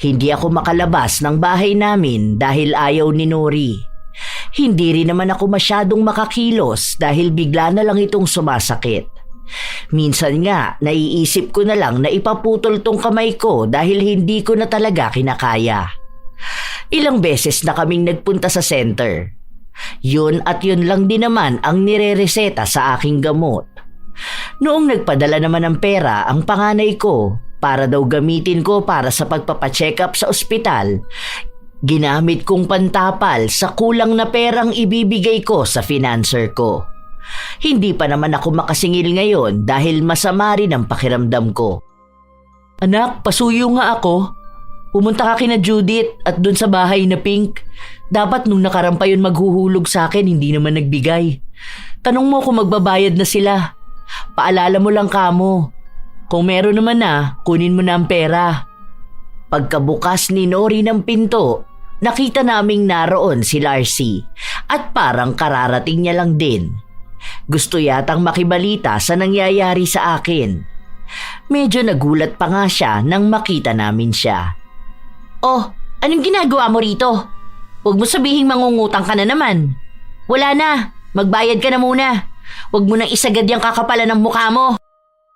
Hindi ako makalabas ng bahay namin dahil ayaw ni Nori. Hindi rin naman ako masyadong makakilos dahil bigla na lang itong sumasakit. Minsan nga, naiisip ko na lang na ipaputol tong kamay ko dahil hindi ko na talaga kinakaya. Ilang beses na kaming nagpunta sa center. Yun at yun lang din naman ang nirereseta sa aking gamot. Noong nagpadala naman ng pera ang panganay ko para daw gamitin ko para sa pagpapacheck up sa ospital, ginamit kong pantapal sa kulang na perang ibibigay ko sa financer ko. Hindi pa naman ako makasingil ngayon dahil masama rin ang pakiramdam ko. Anak, pasuyo nga ako. Pumunta ka kina Judith at dun sa bahay na pink. Dapat nung nakarampa yun maghuhulog sa akin, hindi naman nagbigay. Tanong mo kung magbabayad na sila. Paalala mo lang kamo. Kung meron naman na, kunin mo na ang pera. Pagkabukas ni Nori ng pinto, nakita naming naroon si Larcy at parang kararating niya lang din. Gusto yatang makibalita sa nangyayari sa akin. Medyo nagulat pa nga siya nang makita namin siya. Oh, anong ginagawa mo rito? Huwag mo sabihing mangungutang ka na naman. Wala na, magbayad ka na muna. Huwag mo nang isagad yung kakapalan ng mukha mo.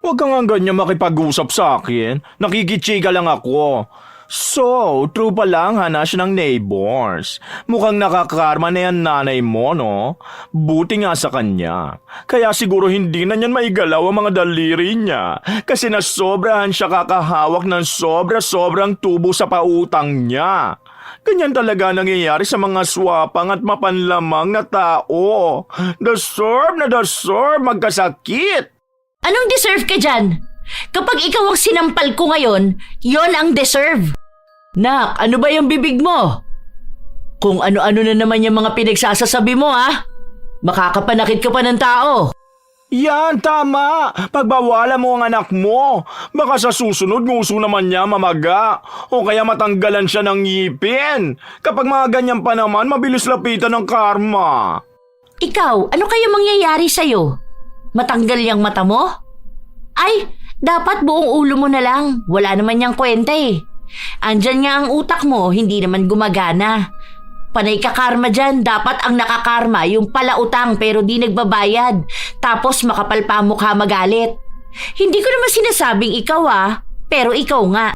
Huwag kang ang ganyan makipag-usap sa akin. Nakikichika lang ako. So, true pa lang hanas ng neighbors. Mukhang nakakarma na yan nanay mo, no? Buti nga sa kanya. Kaya siguro hindi na niyan maigalaw ang mga daliri niya. Kasi nasobrahan siya kakahawak ng sobra-sobrang tubo sa pautang niya. Ganyan talaga nangyayari sa mga swapang at mapanlamang na tao. Deserve na deserve magkasakit. Anong deserve ka dyan? Kapag ikaw ang sinampal ko ngayon, yon ang deserve. Nak, ano ba yung bibig mo? Kung ano-ano na naman yung mga pinagsasasabi mo, ha? Makakapanakit ka pa ng tao. Yan, tama. Pagbawalan mo ang anak mo. Baka sa susunod nguso naman niya mamaga o kaya matanggalan siya ng ngipin. Kapag mga ganyan pa naman, mabilis lapitan ng karma. Ikaw, ano kaya mangyayari sa'yo? Matanggal yung mata mo? Ay, dapat buong ulo mo na lang. Wala naman niyang kwenta eh. Andyan nga ang utak mo, hindi naman gumagana. Panay ka karma dyan, dapat ang nakakarma yung palautang pero di nagbabayad. Tapos makapal pa mukha magalit. Hindi ko naman sinasabing ikaw pero ikaw nga.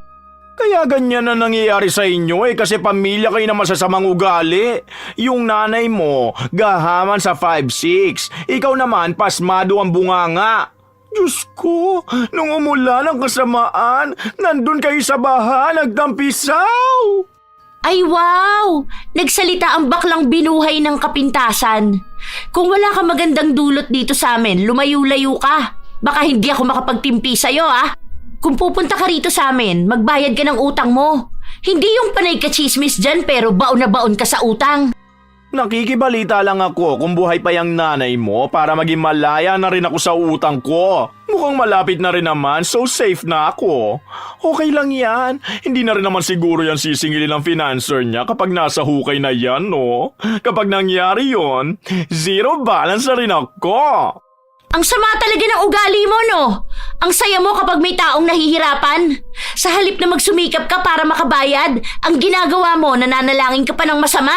Kaya ganyan na nangyayari sa inyo kasi pamilya kayo na masasamang ugali. Yung nanay mo, gahaman sa 5'6". Ikaw naman, pasmado ang bunganga. Diyos ko, nung umulan ang kasamaan, nandun kayo sa baha, nagtampisaw. Ay wow! Nagsalita ang baklang binuhay ng kapintasan. Kung wala ka magandang dulot dito sa amin, lumayo-layo ka. Baka hindi ako makapagtimpi sa'yo Kung pupunta ka rito sa amin, magbayad ka ng utang mo. Hindi yung panay ka chismis dyan pero baon na baon ka sa utang. Nakikibalita lang ako kung buhay pa yung nanay mo para maging malaya na rin ako sa utang ko. Mukhang malapit na rin naman, so safe na ako. Okay lang yan. Hindi na rin naman siguro yan sisingilin ng financer niya kapag nasa hukay na yan, no? Kapag nangyari yon, zero balance na rin ako. Ang sama talaga ng ugali mo, no? Ang saya mo kapag may taong nahihirapan. Sa halip na magsumikap ka para makabayad, ang ginagawa mo, nananalangin ka pa ng masama.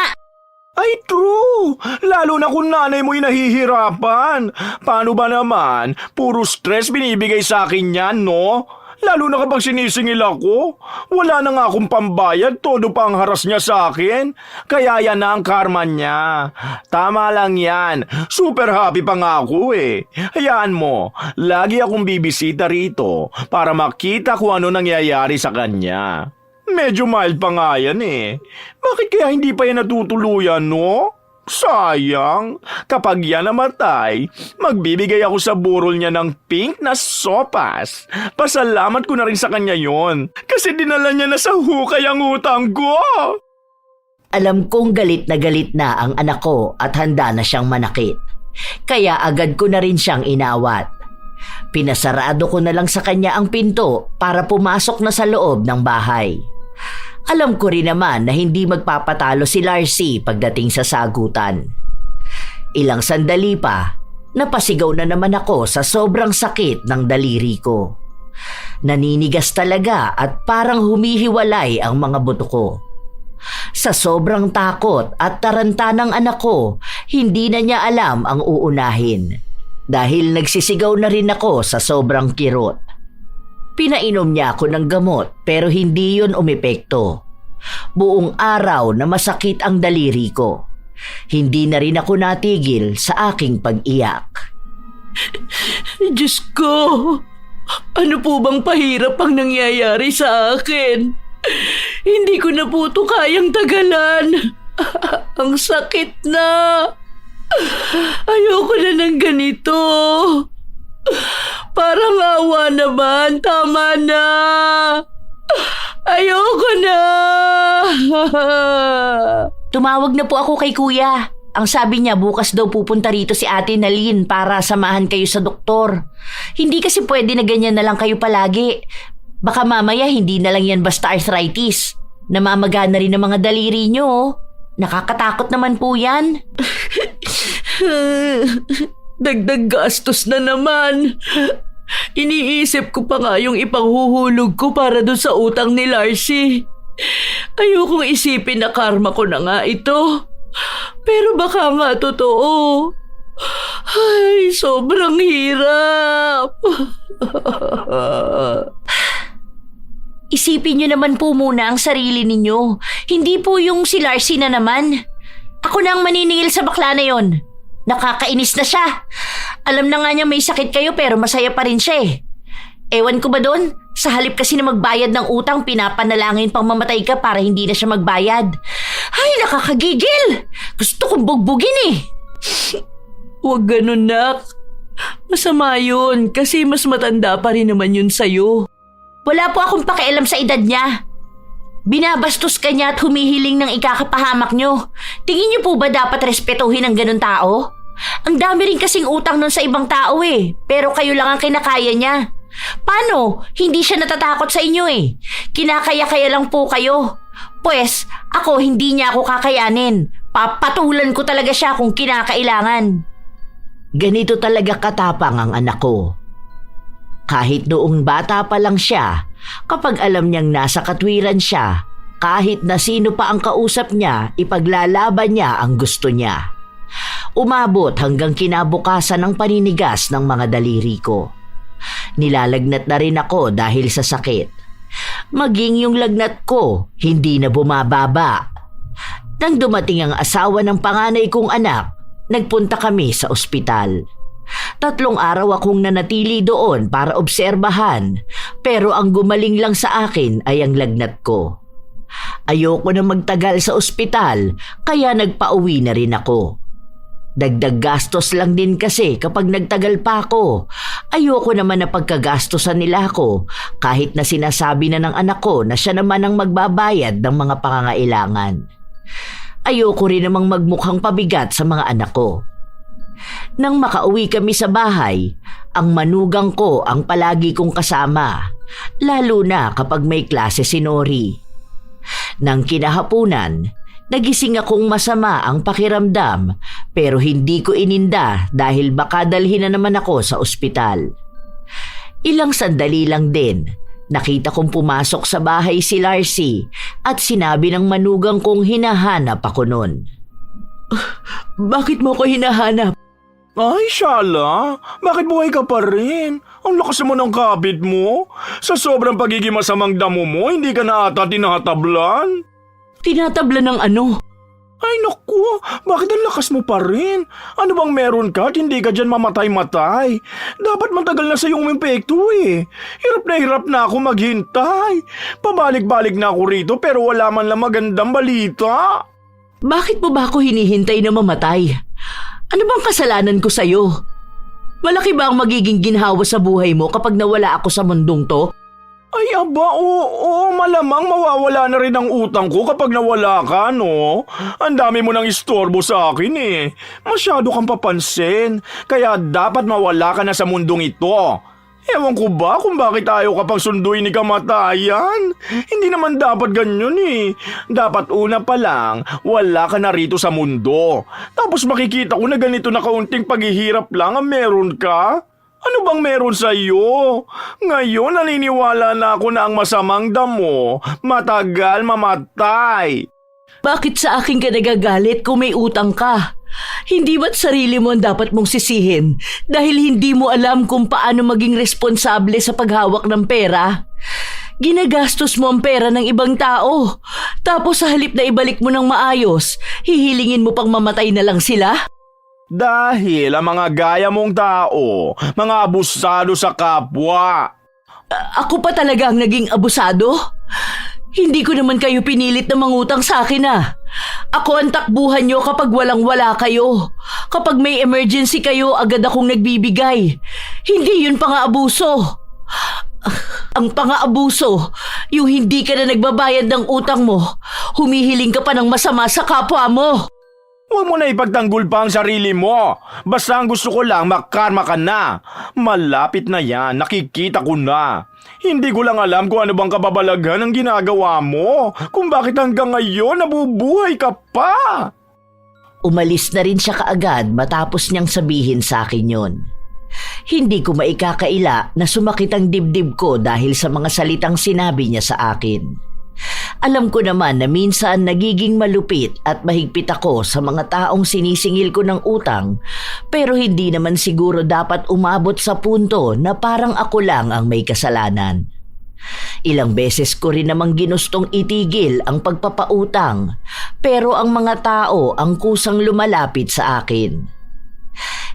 Ay, true! Lalo na kung nanay mo'y nahihirapan. Paano ba naman? Puro stress binibigay sa akin yan, no? Lalo na kapag sinisingil ako. Wala na nga akong pambayad, todo pa ang haras niya sa akin. Kaya yan na ang karma niya. Tama lang yan. Super happy pa nga ako eh. Hayaan mo, lagi akong bibisita rito para makita kung ano nangyayari sa kanya. Medyo mild pa nga yan eh. Bakit kaya hindi pa yan natutuluyan, no? Sayang. Kapag yan namatay, magbibigay ako sa burol niya ng pink na sopas. Pasalamat ko na rin sa kanya yon. Kasi dinala niya na sa hukay ang utang ko. Alam kong galit na ang anak ko at handa na siyang manakit. Kaya agad ko na rin siyang inawat. Pinasarado ko na lang sa kanya ang pinto para pumasok na sa loob ng bahay. Alam ko rin naman na hindi magpapatalo si Larcy pagdating sa sagutan. Ilang sandali pa, napasigaw na naman ako sa sobrang sakit ng daliri ko. Naninigas talaga at parang humihiwalay ang mga buto ko. Sa sobrang takot at taranta ng anak ko, hindi na niya alam ang uunahin. Dahil nagsisigaw na rin ako sa sobrang kirot. Pinainom niya ako ng gamot pero hindi yun umepekto. Buong araw na masakit ang daliri ko. Hindi na rin ako natigil sa aking pag-iyak. Diyos ko, ano po bang pahirap ang nangyayari sa akin? Hindi ko na po ito kayang tagalan. Ang sakit na. Ayoko na ng ganito. Parang awa naman, tama na. Ayoko na. Tumawag na po ako kay kuya. Ang sabi niya bukas daw pupunta rito si Ate Nalin para samahan kayo sa doktor. Hindi kasi pwede na ganyan na lang kayo palagi. Baka mamaya hindi na lang yan basta arthritis. Namamaga na rin ang mga daliri niyo. Oh. Nakakatakot naman po yan. Dagdag gastos na naman. Iniisip ko pa nga yung ipanghuhulog ko para doon sa utang ni Larcy. Ayokong isipin na karma ko na nga ito. Pero baka nga totoo. Ay, sobrang hirap. Isipin niyo naman po muna ang sarili ninyo. Hindi po yung si Larcy na naman. Ako na ang maniningil sa bakla na yon. Nakakainis na siya. Alam na nga niya may sakit kayo pero masaya pa rin siya eh. Ewan ko ba doon? Sa halip kasi na magbayad ng utang, pinapanalangin pang mamatay ka para hindi na siya magbayad. Ay, nakakagigil! Gusto kong bugbugin eh. Huwag ganun, nak. Masama yun kasi mas matanda pa rin naman yun sa'yo. Wala po akong pakialam sa edad niya. Binabastos ka niya at humihiling ng ikakapahamak niyo. Tingin niyo po ba dapat respetuhin ang ganun tao? Ang dami rin kasing utang nun sa ibang tao eh, pero kayo lang ang kinakaya niya. Paano? Hindi siya natatakot sa inyo eh. Kinakaya-kaya lang po kayo. Pues, ako hindi niya ako kakayanin. Papatulan ko talaga siya kung kinakailangan. Ganito talaga katapang ang anak ko. Kahit noong bata pa lang siya, kapag alam niyang nasa katwiran siya, kahit na sino pa ang kausap niya, ipaglalaban niya ang gusto niya. Umabot hanggang kinabukasan ng paninigas ng mga daliri ko. Nilalagnat na rin ako dahil sa sakit. Maging yung lagnat ko, hindi na bumababa. Nang dumating ang asawa ng panganay kong anak, nagpunta kami sa ospital. 3 araw akong nanatili doon para obserbahan, pero ang gumaling lang sa akin ay ang lagnat ko. Ayoko na magtagal sa ospital, kaya nagpauwi na rin ako. Dagdag gastos lang din kasi kapag nagtagal pa ako. Ayoko naman na pagkagastosan nila ako kahit na sinasabi na ng anak ko na siya naman ang magbabayad ng mga pangangailangan. Ayoko rin namang magmukhang pabigat sa mga anak ko. Nang makauwi kami sa bahay, ang manugang ko ang palagi kong kasama, lalo na kapag may klase si Nori. Nang kinahapunan, nagising akong masama ang pakiramdam pero hindi ko ininda dahil baka dalhin na naman ako sa ospital. Ilang sandali lang din, nakita kong pumasok sa bahay si Larcy at sinabi ng manugang kong hinahanap ako nun. Bakit mo ko hinahanap? Ay, Shala, bakit buhay ka pa rin? Ang lakas mo ng kapit mo. Sa sobrang pagiging masamang damo mo, hindi ka na ata tinatablan. Tinatabla ng ano? Ay naku, bakit ang lakas mo pa rin? Ano bang meron ka at hindi ka dyan mamatay-matay? Dapat matagal na sa iyong impekto eh. Hirap na ako maghintay. Pabalik-balik na ako rito pero wala man lang magandang balita. Bakit mo ba ako hinihintay na mamatay? Ano bang kasalanan ko sa'yo? Malaki ba ang magiging ginhawa sa buhay mo kapag nawala ako sa mundong to? Ay aba, oo, malamang mawawala na rin ang utang ko kapag nawala ka, no? Ang dami mo nang istorbo sa akin eh. Masyado kang papansin, kaya dapat mawala ka na sa mundong ito. Ewan ko ba kung bakit ayaw ka pang sunduin ni kamatayan? Hindi naman dapat ganyan eh. Dapat una pa lang, wala ka na rito sa mundo. Tapos makikita ko na ganito na kaunting paghihirap lang ang meron ka. Ano bang meron sa iyo? Ngayon naniniwala na ako na ang masamang damo, matagal mamatay. Bakit sa akin ka nagagalit kung may utang ka? Hindi ba't sarili mo ang dapat mong sisihin dahil hindi mo alam kung paano maging responsable sa paghawak ng pera? Ginagastos mo ang pera ng ibang tao. Tapos sa halip na ibalik mo ng maayos, hihilingin mo pang mamatay na lang sila? Dahil ang mga gaya mong tao, mga abusado sa kapwa. Ako pa talaga ang naging abusado? Hindi ko naman kayo pinilit na mangutang sa akin ah. Ako ang takbuhan nyo kapag walang-wala kayo. Kapag may emergency kayo, agad akong nagbibigay. Hindi yun pang-aabuso. Ang pang-aabuso, yung hindi ka na nagbabayad ng utang mo, humihiling ka pa ng masama sa kapwa mo. Huwag mo na ipagtanggol pa ang sarili mo. Basta ang gusto ko lang makarma ka na. Malapit na yan, nakikita ko na. Hindi ko lang alam kung ano bang kababalaghan ang ginagawa mo. Kung bakit hanggang ngayon nabubuhay ka pa. Umalis na rin siya kaagad matapos niyang sabihin sa akin yon. Hindi ko maikakaila na sumakit ang dibdib ko dahil sa mga salitang sinabi niya sa akin. Alam ko naman na minsan nagiging malupit at mahigpit ako sa mga taong sinisingil ko ng utang, pero hindi naman siguro dapat umabot sa punto na parang ako lang ang may kasalanan. Ilang beses ko rin namang ginustong itigil ang pagpapautang, pero ang mga tao ang kusang lumalapit sa akin.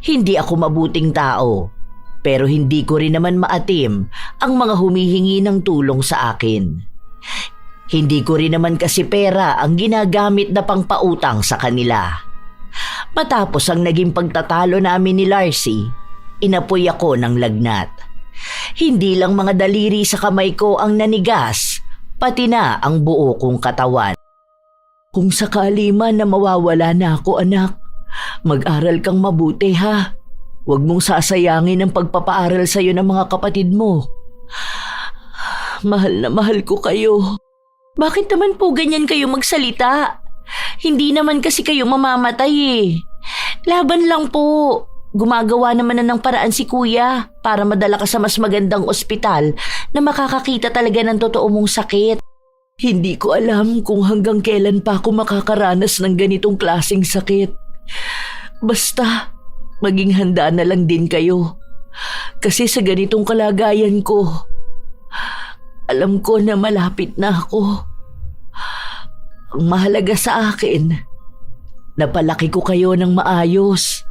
Hindi ako mabuting tao, pero hindi ko rin naman maatim ang mga humihingi ng tulong sa akin. Hindi ko rin naman kasi pera ang ginagamit na pangpautang sa kanila. Matapos ang naging pagtatalo namin ni Larcy, inapoy ako ng lagnat. Hindi lang mga daliri sa kamay ko ang nanigas, pati na ang buo kong katawan. Kung sakali man na mawawala na ako, anak, mag-aral kang mabuti ha. Huwag mong sasayangin ang pagpapaaral sa'yo ng mga kapatid mo. Mahal na mahal ko kayo. Bakit naman po ganyan kayo magsalita? Hindi naman kasi kayo mamamatay eh. Laban lang po. Gumagawa naman na ng paraan si kuya para madala ka sa mas magandang ospital na makakakita talaga ng totoo mong sakit. Hindi ko alam kung hanggang kailan pa ako makakaranas ng ganitong klaseng sakit. Basta, maging handa na lang din kayo. Kasi sa ganitong kalagayan ko, alam ko na malapit na ako. Ang mahalaga sa akin, napalaki ko kayo ng maayos.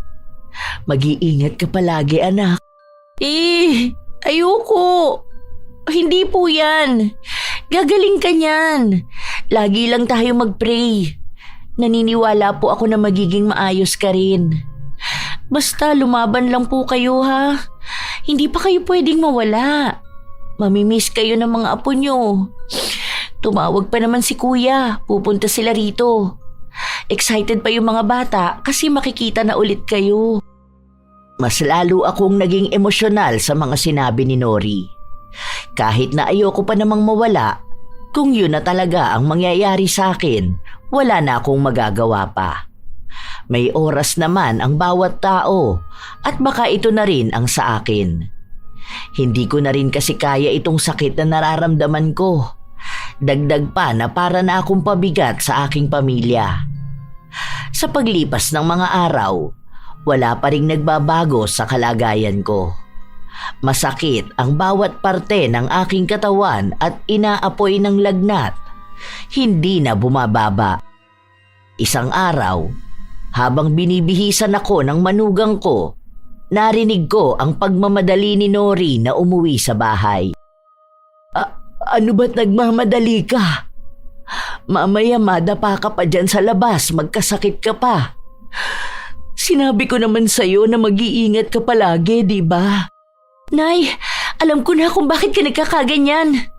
Mag-iingat ka palagi, anak. Ayoko. Hindi po yan. Gagaling ka niyan. Lagi lang tayo mag-pray. Naniniwala po ako na magiging maayos ka rin. Basta lumaban lang po kayo ha. Hindi pa kayo pwedeng mawala. Mamimiss kayo ng mga apo nyo. Tumawag pa naman si kuya. Pupunta sila rito. Excited pa yung mga bata kasi makikita na ulit kayo. Mas lalo akong naging emosyonal sa mga sinabi ni Nori. Kahit na ayoko pa namang mawala, kung yun na talaga ang mangyayari sa akin, wala na akong magagawa pa. May oras naman ang bawat tao at baka ito na rin ang sa akin. Hindi ko na rin kasi kaya itong sakit na nararamdaman ko. Dagdag pa na para na akong pabigat sa aking pamilya. Sa paglipas ng mga araw, wala pa ring nagbabago sa kalagayan ko. Masakit ang bawat parte ng aking katawan at inaapoy ng lagnat. Hindi na bumababa. Isang araw, habang binibihisan ako ng manugang ko, narinig ko ang pagmamadali ni Nori na umuwi sa bahay. Ano ba't nagmamadali ka? Mamaya madapa ka pa dyan sa labas, magkasakit ka pa. Sinabi ko naman sa'yo na mag-iingat ka palagi, di ba? Nay, alam ko na kung bakit ka nagkakaganyan.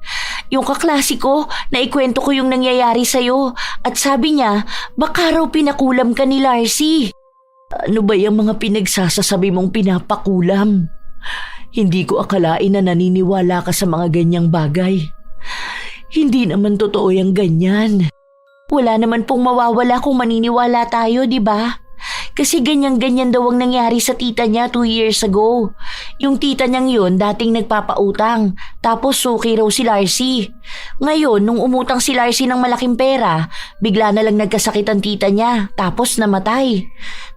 Yung kaklase ko, naikwento ko yung nangyayari sa'yo at sabi niya, baka raw pinakulam ka ni Larcy. Ano ba yung mga pinagsasasabi mong pinapakulam? Hindi ko akalain na naniniwala ka sa mga ganyang bagay. Hindi naman totoo yung ganyan. Wala naman pong mawawala kung maniniwala tayo, di ba? Kasi ganyan-ganyan daw ang nangyari sa tita niya 2 years ago. Yung tita niyang yun dating nagpapautang, tapos suki raw si Larcy. Ngayon, nung umutang si Larcy ng malaking pera, bigla na lang nagkasakit ang tita niya, tapos namatay.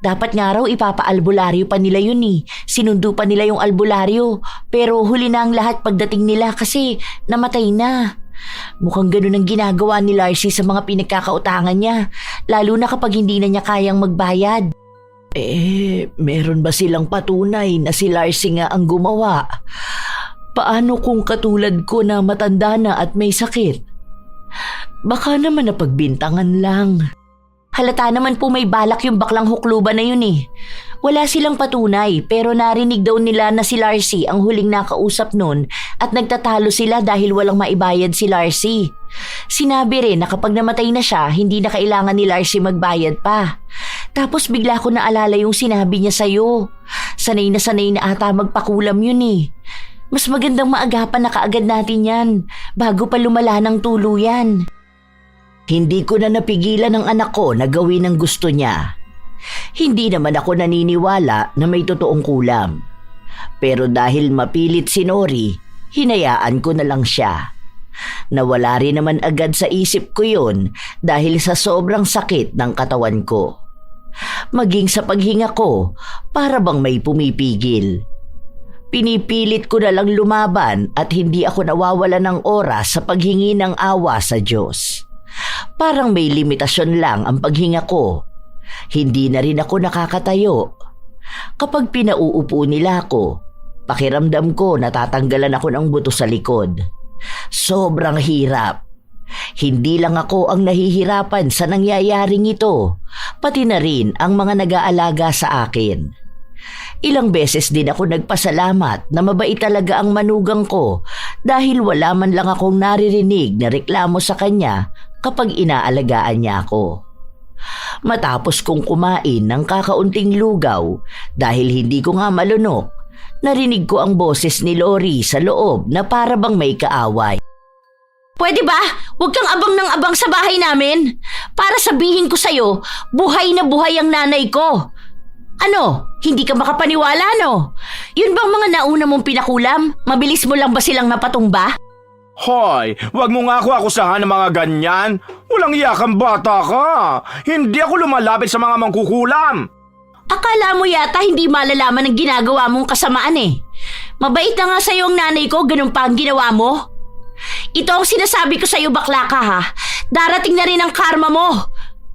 Dapat nga raw ipapa-albularyo pa nila yun eh. Sinundo pa nila yung albularyo, pero huli na ang lahat pagdating nila kasi namatay na. Mukhang ganun ang ginagawa ni Larcy sa mga pinagkakautangan niya, lalo na kapag hindi na niya kayang magbayad. Meron ba silang patunay na si Larcy nga ang gumawa? Paano kung katulad ko na matanda na at may sakit? Baka naman napagbintangan lang. Halata naman po may balak yung baklang hukluban na yun eh. Wala silang patunay pero narinig daw nila na si Larcy ang huling nakausap nun at nagtatalo sila dahil walang maibayad si Larcy. Sinabi rin na kapag namatay na siya, hindi na kailangan ni Larcy magbayad pa. Tapos bigla ko naalala yung sinabi niya sa'yo. Sanay na ata magpakulam yun eh. Mas magandang maagapan na kaagad natin yan bago pa lumala ng tuluyan. Hindi ko na napigilan ang anak ko na gawin ang gusto niya. Hindi naman ako naniniwala na may totoong kulam. Pero dahil mapilit si Nori, hinayaan ko na lang siya. Nawala rin naman agad sa isip ko yun dahil sa sobrang sakit ng katawan ko. Maging sa paghinga ko, para bang may pumipigil. Pinipilit ko na lang lumaban at hindi ako nawawala ng oras sa paghingi ng awa sa Diyos. Parang may limitasyon lang ang paghinga ko. Hindi na rin ako nakakatayo. Kapag pinauupo nila ako, pakiramdam ko natatanggalan ako ng buto sa likod. Sobrang hirap. Hindi lang ako ang nahihirapan sa nangyayaring ito, pati na rin ang mga nag-aalaga sa akin. Ilang beses din ako nagpasalamat na mabait talaga ang manugang ko dahil wala man lang akong naririnig na reklamo sa kanya kapag inaalagaan niya ako. Matapos kong kumain ng kakaunting lugaw dahil hindi ko nga malunok, narinig ko ang boses ni Lori sa loob na para bang may kaaway. Pwede ba? Huwag kang abang ng abang sa bahay namin. Para sabihin ko sa'yo, buhay na buhay ang nanay ko. Ano? Hindi ka makapaniwala, no? Yun bang mga nauna mong pinakulam? Mabilis mo lang ba silang napatumba? Hoy, wag mo nga ako akusahan ng mga ganyan. Walang iyakang bata ka. Hindi ako lumalapit sa mga mangkukulam. Akala mo yata hindi malalaman ang ginagawa mong kasamaan eh. Mabait na nga sa'yo ang nanay ko, ganun pa ang ginawa mo. Ito ang sinasabi ko sa'yo, bakla ka ha. Darating na rin ang karma mo.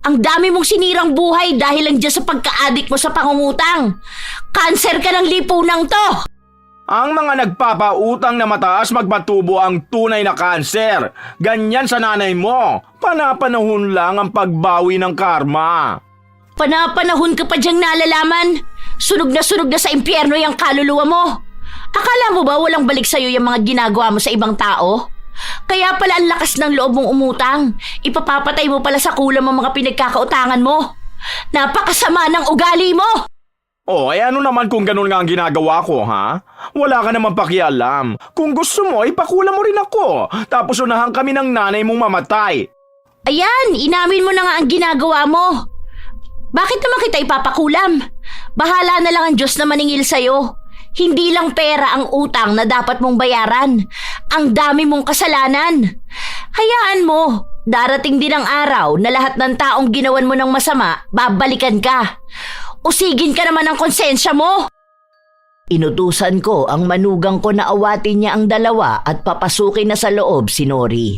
Ang dami mong sinirang buhay dahil lang dyan sa pagka-addict mo sa pangungutang. Cancer ka ng lipunang to. Ang mga nagpapautang na mataas magpatubo ang tunay na kanser. Ganyan sa nanay mo. Panapanahon lang ang pagbawi ng karma. Panapanahon ka pa diyang nalalaman. Sunog na sa impyerno yung kaluluwa mo. Akala mo ba walang balik sa'yo yung mga ginagawa mo sa ibang tao? Kaya pala ang lakas ng loob mong umutang. Ipapapatay mo pala sa kulam ang mga pinagkakautangan mo. Napakasama ng ugali mo! Oh, ano naman kung ganun nga ang ginagawa ko, ha? Wala ka naman pakialam. Kung gusto mo, ipakula mo rin ako. Tapos unahan kami ng nanay mong mamatay. Ayan, inamin mo na nga ang ginagawa mo. Bakit naman kita ipapakulam? Bahala na lang ang Diyos na maningil sa'yo. Hindi lang pera ang utang na dapat mong bayaran. Ang dami mong kasalanan. Hayaan mo, darating din ang araw na lahat ng taong ginawan mo ng masama, babalikan ka. Usigin ka naman ng konsensya mo. Inutusan ko ang manugang ko na awatin niya ang dalawa at papasukin na sa loob si Nori.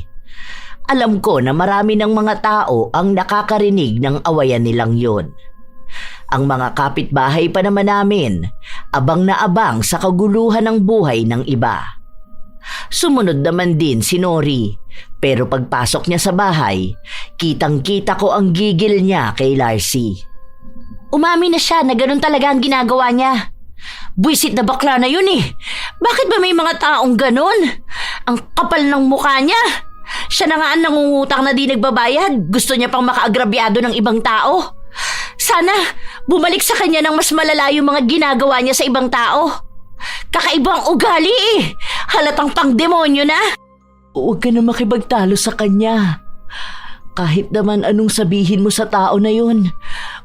Alam ko na marami ng mga tao ang nakakarinig ng awayan nilang yon. Ang mga kapitbahay pa naman namin, abang na abang sa kaguluhan ng buhay ng iba. Sumunod naman din si Nori, pero pagpasok niya sa bahay, kitang-kita ko ang gigil niya kay Larcy. Umami na siya na ganun talaga ang ginagawa niya. Buisit na bakla na yun eh. Bakit ba may mga taong ganun? Ang kapal ng mukha niya. Siya na nga ang nangungutang na di nagbabayad. Gusto niya pang makaagrabyado ng ibang tao. Sana bumalik sa kanya ng mas malala yung mga ginagawa niya sa ibang tao. Kakaibang ugali eh. Halatang pang demonyo na. Huwag ka na makipagtalo sa kanya. Kahit naman anong sabihin mo sa tao na yun,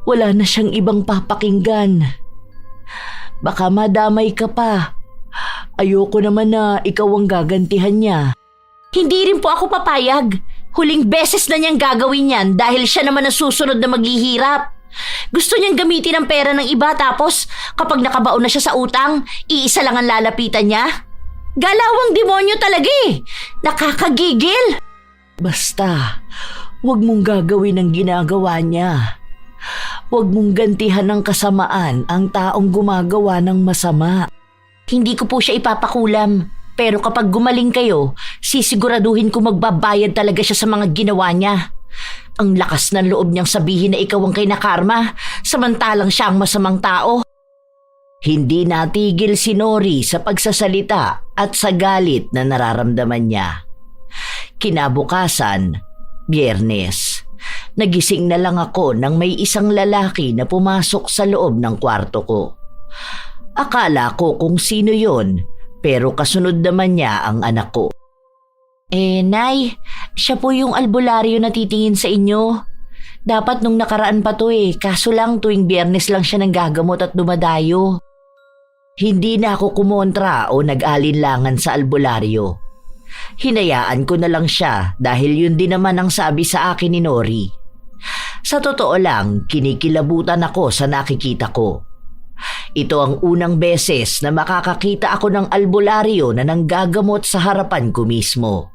wala na siyang ibang papakinggan. Baka madamay ka pa. Ayoko naman na ikaw ang gagantihan niya. Hindi rin po ako papayag. Huling beses na niyang gagawin yan dahil siya naman ang susunod na maghihirap. Gusto niyang gamitin ang pera ng iba tapos kapag nakabaon na siya sa utang, iisa lang ang lalapitan niya. Galawang demonyo talaga eh. Nakakagigil. Basta, huwag mong gagawin ang ginagawa niya. Huwag mong gantihan ng kasamaan ang taong gumagawa ng masama. Hindi ko po siya ipapakulam. Pero kapag gumaling kayo, sisiguraduhin ko magbabayad talaga siya sa mga ginawa niya. Ang lakas ng loob niyang sabihin na ikaw ang kinakarma, samantalang siya ang masamang tao. Hindi natigil si Nori sa pagsasalita at sa galit na nararamdaman niya. Kinabukasan, Biyernes, nagising na lang ako nang may isang lalaki na pumasok sa loob ng kwarto ko. Akala ko kung sino yon, pero kasunod naman niya ang anak ko. Nay, siya po yung albularyo na titingin sa inyo. Dapat nung nakaraan pa to kaso lang tuwing Biyernes lang siya nanggagamot at dumadayo. Hindi na ako kumontra o nag-alinlangan sa albularyo. Hinayaan ko na lang siya dahil yun din naman ang sabi sa akin ni Nori. Sa totoo lang, kinikilabutan ako sa nakikita ko. Ito ang unang beses na makakakita ako ng albularyo na nanggagamot sa harapan ko mismo.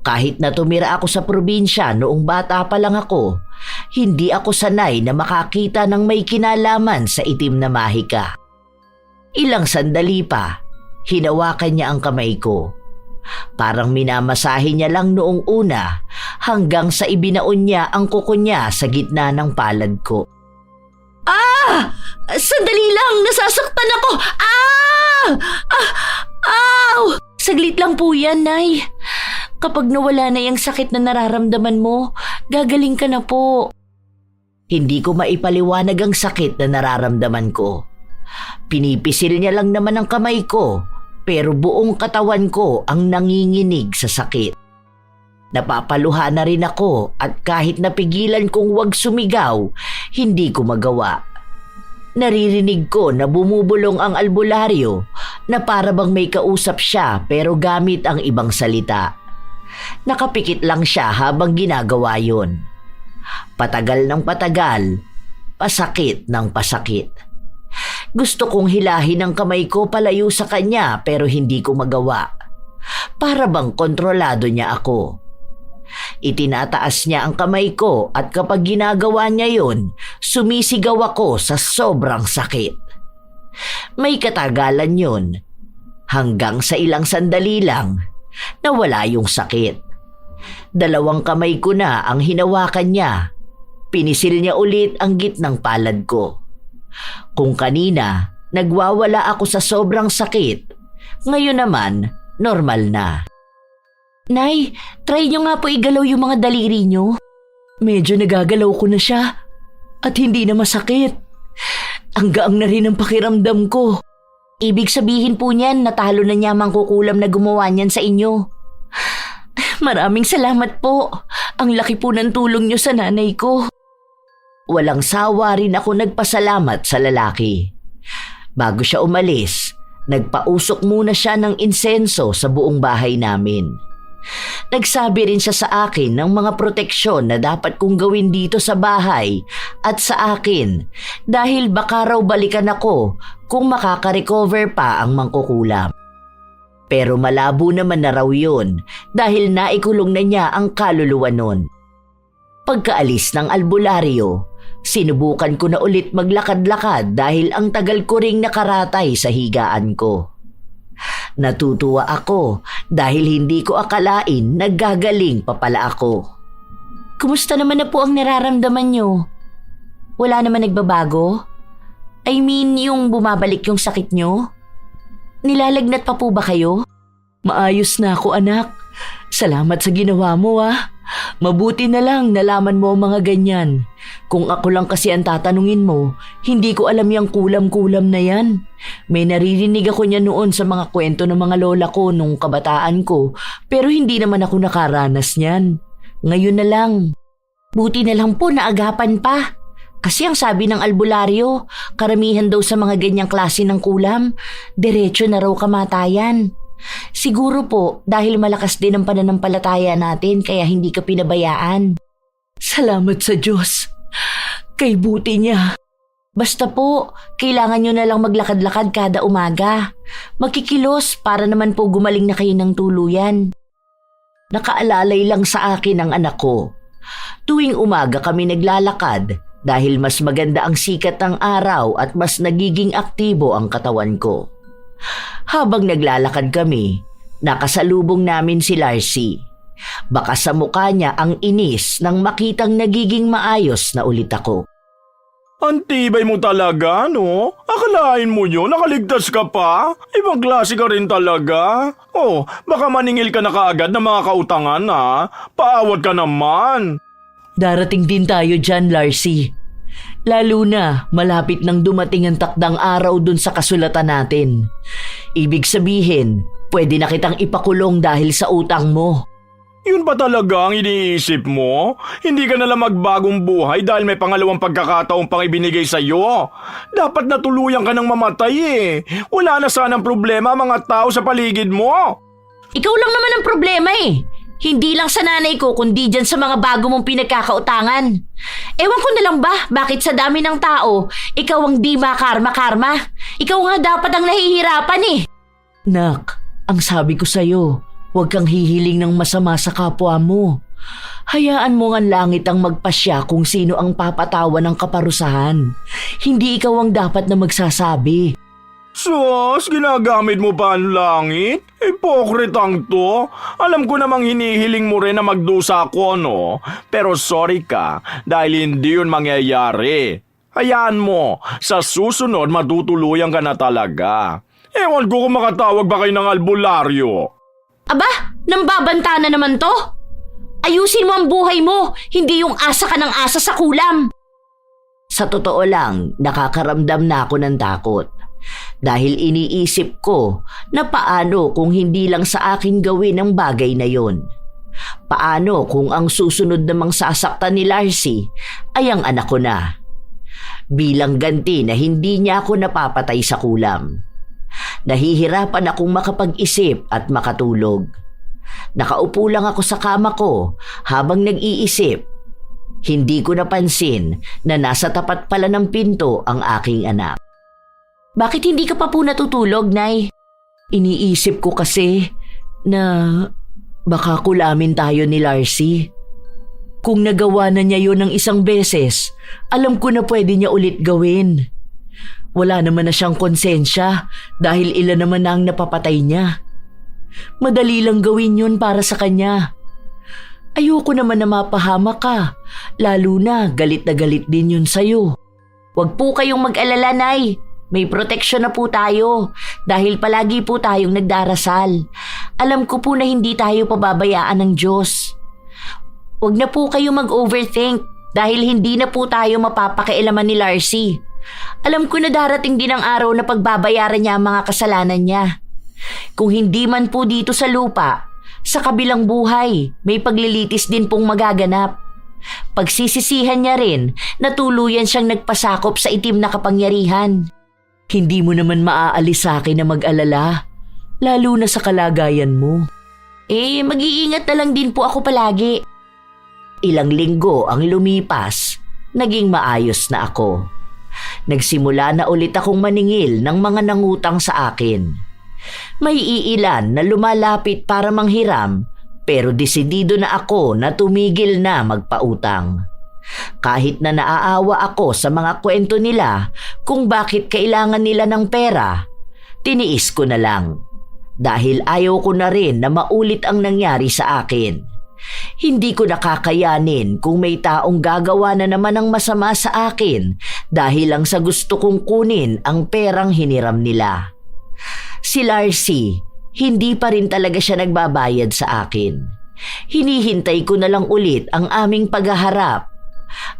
Kahit na tumira ako sa probinsya noong bata pa lang ako, hindi ako sanay na makakita ng may kinalaman sa itim na mahika. Ilang sandali pa, hinawakan niya ang kamay ko. Parang minamasahe niya lang noong una hanggang sa ibinaon niya ang kuko niya sa gitna ng palad ko. Sandali lang, nasasaktan ako! Ow! Saglit lang po yan, Nay. Kapag nawala na yung sakit na nararamdaman mo, gagaling ka na po. Hindi ko maipaliwanag ang sakit na nararamdaman ko. Pinipisil niya lang naman ang kamay ko, pero buong katawan ko ang nanginginig sa sakit. Napapaluha na rin ako at kahit napigilan kong wag sumigaw, hindi ko magawa. Naririnig ko na bumubulong ang albularyo na para bang may kausap siya pero gamit ang ibang salita. Nakapikit lang siya habang ginagawa yon. Patagal ng patagal, pasakit ng pasakit. Gusto kong hilahin ang kamay ko palayo sa kanya pero hindi ko magawa. Para bang kontrolado niya ako. Itinataas niya ang kamay ko at kapag ginagawa niya yon, sumisigaw ako sa sobrang sakit. May katagalan yon. Hanggang sa ilang sandali lang, nawala yung sakit. 2 kamay ko na ang hinawakan niya. Pinisil niya ulit ang gitnang palad ko. Kung kanina, nagwawala ako sa sobrang sakit, ngayon naman, normal na. Nay, try nyo nga po igalaw yung mga daliri nyo. Medyo nagagalaw ko na siya at hindi na masakit. Ang gaang na rin ang pakiramdam ko. Ibig sabihin po niyan, natalo na niya ang mangkukulam na gumawa niyan sa inyo. Maraming salamat po. Ang laki po ng tulong niyo sa nanay ko. Walang sawa rin ako nagpasalamat sa lalaki. Bago siya umalis, nagpausok muna siya ng insenso sa buong bahay namin. Nagsabi rin siya sa akin ng mga proteksyon na dapat kong gawin dito sa bahay at sa akin dahil baka raw balikan ako kung makaka-recover pa ang mangkukulam. Pero malabo naman na raw yun dahil naikulong na niya ang kaluluwa nun. Pagkaalis ng albularyo, sinubukan ko na ulit maglakad-lakad dahil ang tagal ko ring nakaratay sa higaan ko. Natutuwa ako dahil hindi ko akalain naggagaling pa pala ako. Kumusta naman na po ang nararamdaman niyo? Wala naman nagbabago? I mean, yung bumabalik yung sakit niyo? Nilalagnat pa po ba kayo? Maayos na ako, anak. Salamat sa ginawa mo, ah. Mabuti na lang nalaman mo ang mga ganyan. Kung ako lang kasi ang tatanungin mo, hindi ko alam yung kulam-kulam na yan. May naririnig ako niya noon sa mga kwento ng mga lola ko nung kabataan ko, pero hindi naman ako nakaranas niyan. Ngayon na lang. Buti na lang po naagapan pa. Kasi ang sabi ng albularyo, karamihan daw sa mga ganyang klase ng kulam, diretso na raw kamatayan. Siguro po dahil malakas din ang pananampalataya natin kaya hindi ka pinabayaan. Salamat sa Diyos. Kay buti niya. Basta po, kailangan nyo na lang maglakad-lakad kada umaga. Magkikilos para naman po gumaling na kayo ng tuluyan. Nakaalalay lang sa akin ang anak ko. Tuwing umaga kami naglalakad dahil mas maganda ang sikat ng araw at mas nagiging aktibo ang katawan ko. Habang naglalakad kami, nakasalubong namin si Larcy. Baka sa mukha niya ang inis nang makitang nagiging maayos na ulit ako. Antibay mo talaga, no? Akalain mo yun, nakaligtas ka pa? Ibang klase ka rin talaga. Oh, baka maningil ka na kaagad ng mga kautangan, ha? Paawat ka naman. Darating din tayo dyan, Larcy. Lalo na malapit nang dumating ang takdang araw dun sa kasulatan natin. Ibig sabihin, pwede na kitang ipakulong dahil sa utang mo. Yun ba talaga ang iniisip mo? Hindi ka nalang magbagong buhay dahil may pangalawang pagkakataong pang ibinigay sa'yo. Dapat na tuluyan ka ng mamatay eh. Wala na sanang problema ang mga tao sa paligid mo. Ikaw lang naman ang problema eh. Hindi lang sa nanay ko kundi dyan sa mga bago mong pinagkakautangan. Ewan ko na lang ba bakit sa dami ng tao, ikaw ang di makarma-karma. Ikaw nga dapat ang nahihirapan eh. Nak, ang sabi ko sa'yo, huwag kang hihiling ng masama sa kapwa mo. Hayaan mo ang langit ang magpasya kung sino ang papatawan ng kaparusahan. Hindi ikaw ang dapat na magsasabi. Sus, ginagamit mo pa ang langit? Hipokritang to. Alam ko namang hinihiling mo rin na magdusa ako, no? Pero sorry ka, dahil hindi yun mangyayari. Hayaan mo, sa susunod matutuluyan ka na talaga. Ewan ko kung makatawag ba kayo ng albularyo. Aba, nambabanta na naman to. Ayusin mo ang buhay mo, hindi yung asa ka ng asa sa kulam. Sa totoo lang, nakakaramdam na ako ng takot. Dahil iniisip ko na paano kung hindi lang sa akin gawin ang bagay na yon. Paano kung ang susunod namang sasaktan ni Larcy ay ang anak ko na? Bilang ganti na hindi niya ako napapatay sa kulam. Nahihirapan akong makapag-isip at makatulog. Nakaupo lang ako sa kama ko habang nag-iisip. Hindi ko napansin na nasa tapat pala ng pinto ang aking anak. Bakit hindi ka pa po natutulog, Nay? Iniisip ko kasi na baka kulamin tayo ni Larcy. Kung nagawa na niya yun ng isang beses, alam ko na pwede niya ulit gawin. Wala naman na siyang konsensya dahil ilan naman na ang napapatay niya. Madali lang gawin yun para sa kanya. Ayoko naman na mapahamak ka, lalo na galit din yun sa'yo. Huwag po kayong mag-alala, Nay. May proteksyon na po tayo dahil palagi po tayong nagdarasal. Alam ko po na hindi tayo pababayaan ng Diyos. Huwag na po kayo mag-overthink dahil hindi na po tayo mapapakialaman ni Larcy. Alam ko na darating din ang araw na pagbabayaran niya ang mga kasalanan niya. Kung hindi man po dito sa lupa, sa kabilang buhay, may paglilitis din pong magaganap. Pagsisisihan niya rin na tuluyan siyang nagpasakop sa itim na kapangyarihan. Hindi mo naman maaalis sa akin na mag-alala, lalo na sa kalagayan mo. Mag-iingat na lang din po ako palagi. Ilang linggo ang lumipas, naging maayos na ako. Nagsimula na ulit akong maningil ng mga nangutang sa akin. May iilan na lumalapit para manghiram, pero desidido na ako na tumigil na magpautang. Kahit na naaawa ako sa mga kwento nila kung bakit kailangan nila ng pera, tiniis ko na lang. Dahil ayaw ko na rin na maulit ang nangyari sa akin. Hindi ko nakakayanin kung may taong gagawa na naman ng masama sa akin dahil lang sa gusto kong kunin ang perang hiniram nila. Si Larcy, hindi pa rin talaga siya nagbabayad sa akin. Hinihintay ko na lang ulit ang aming paghaharap.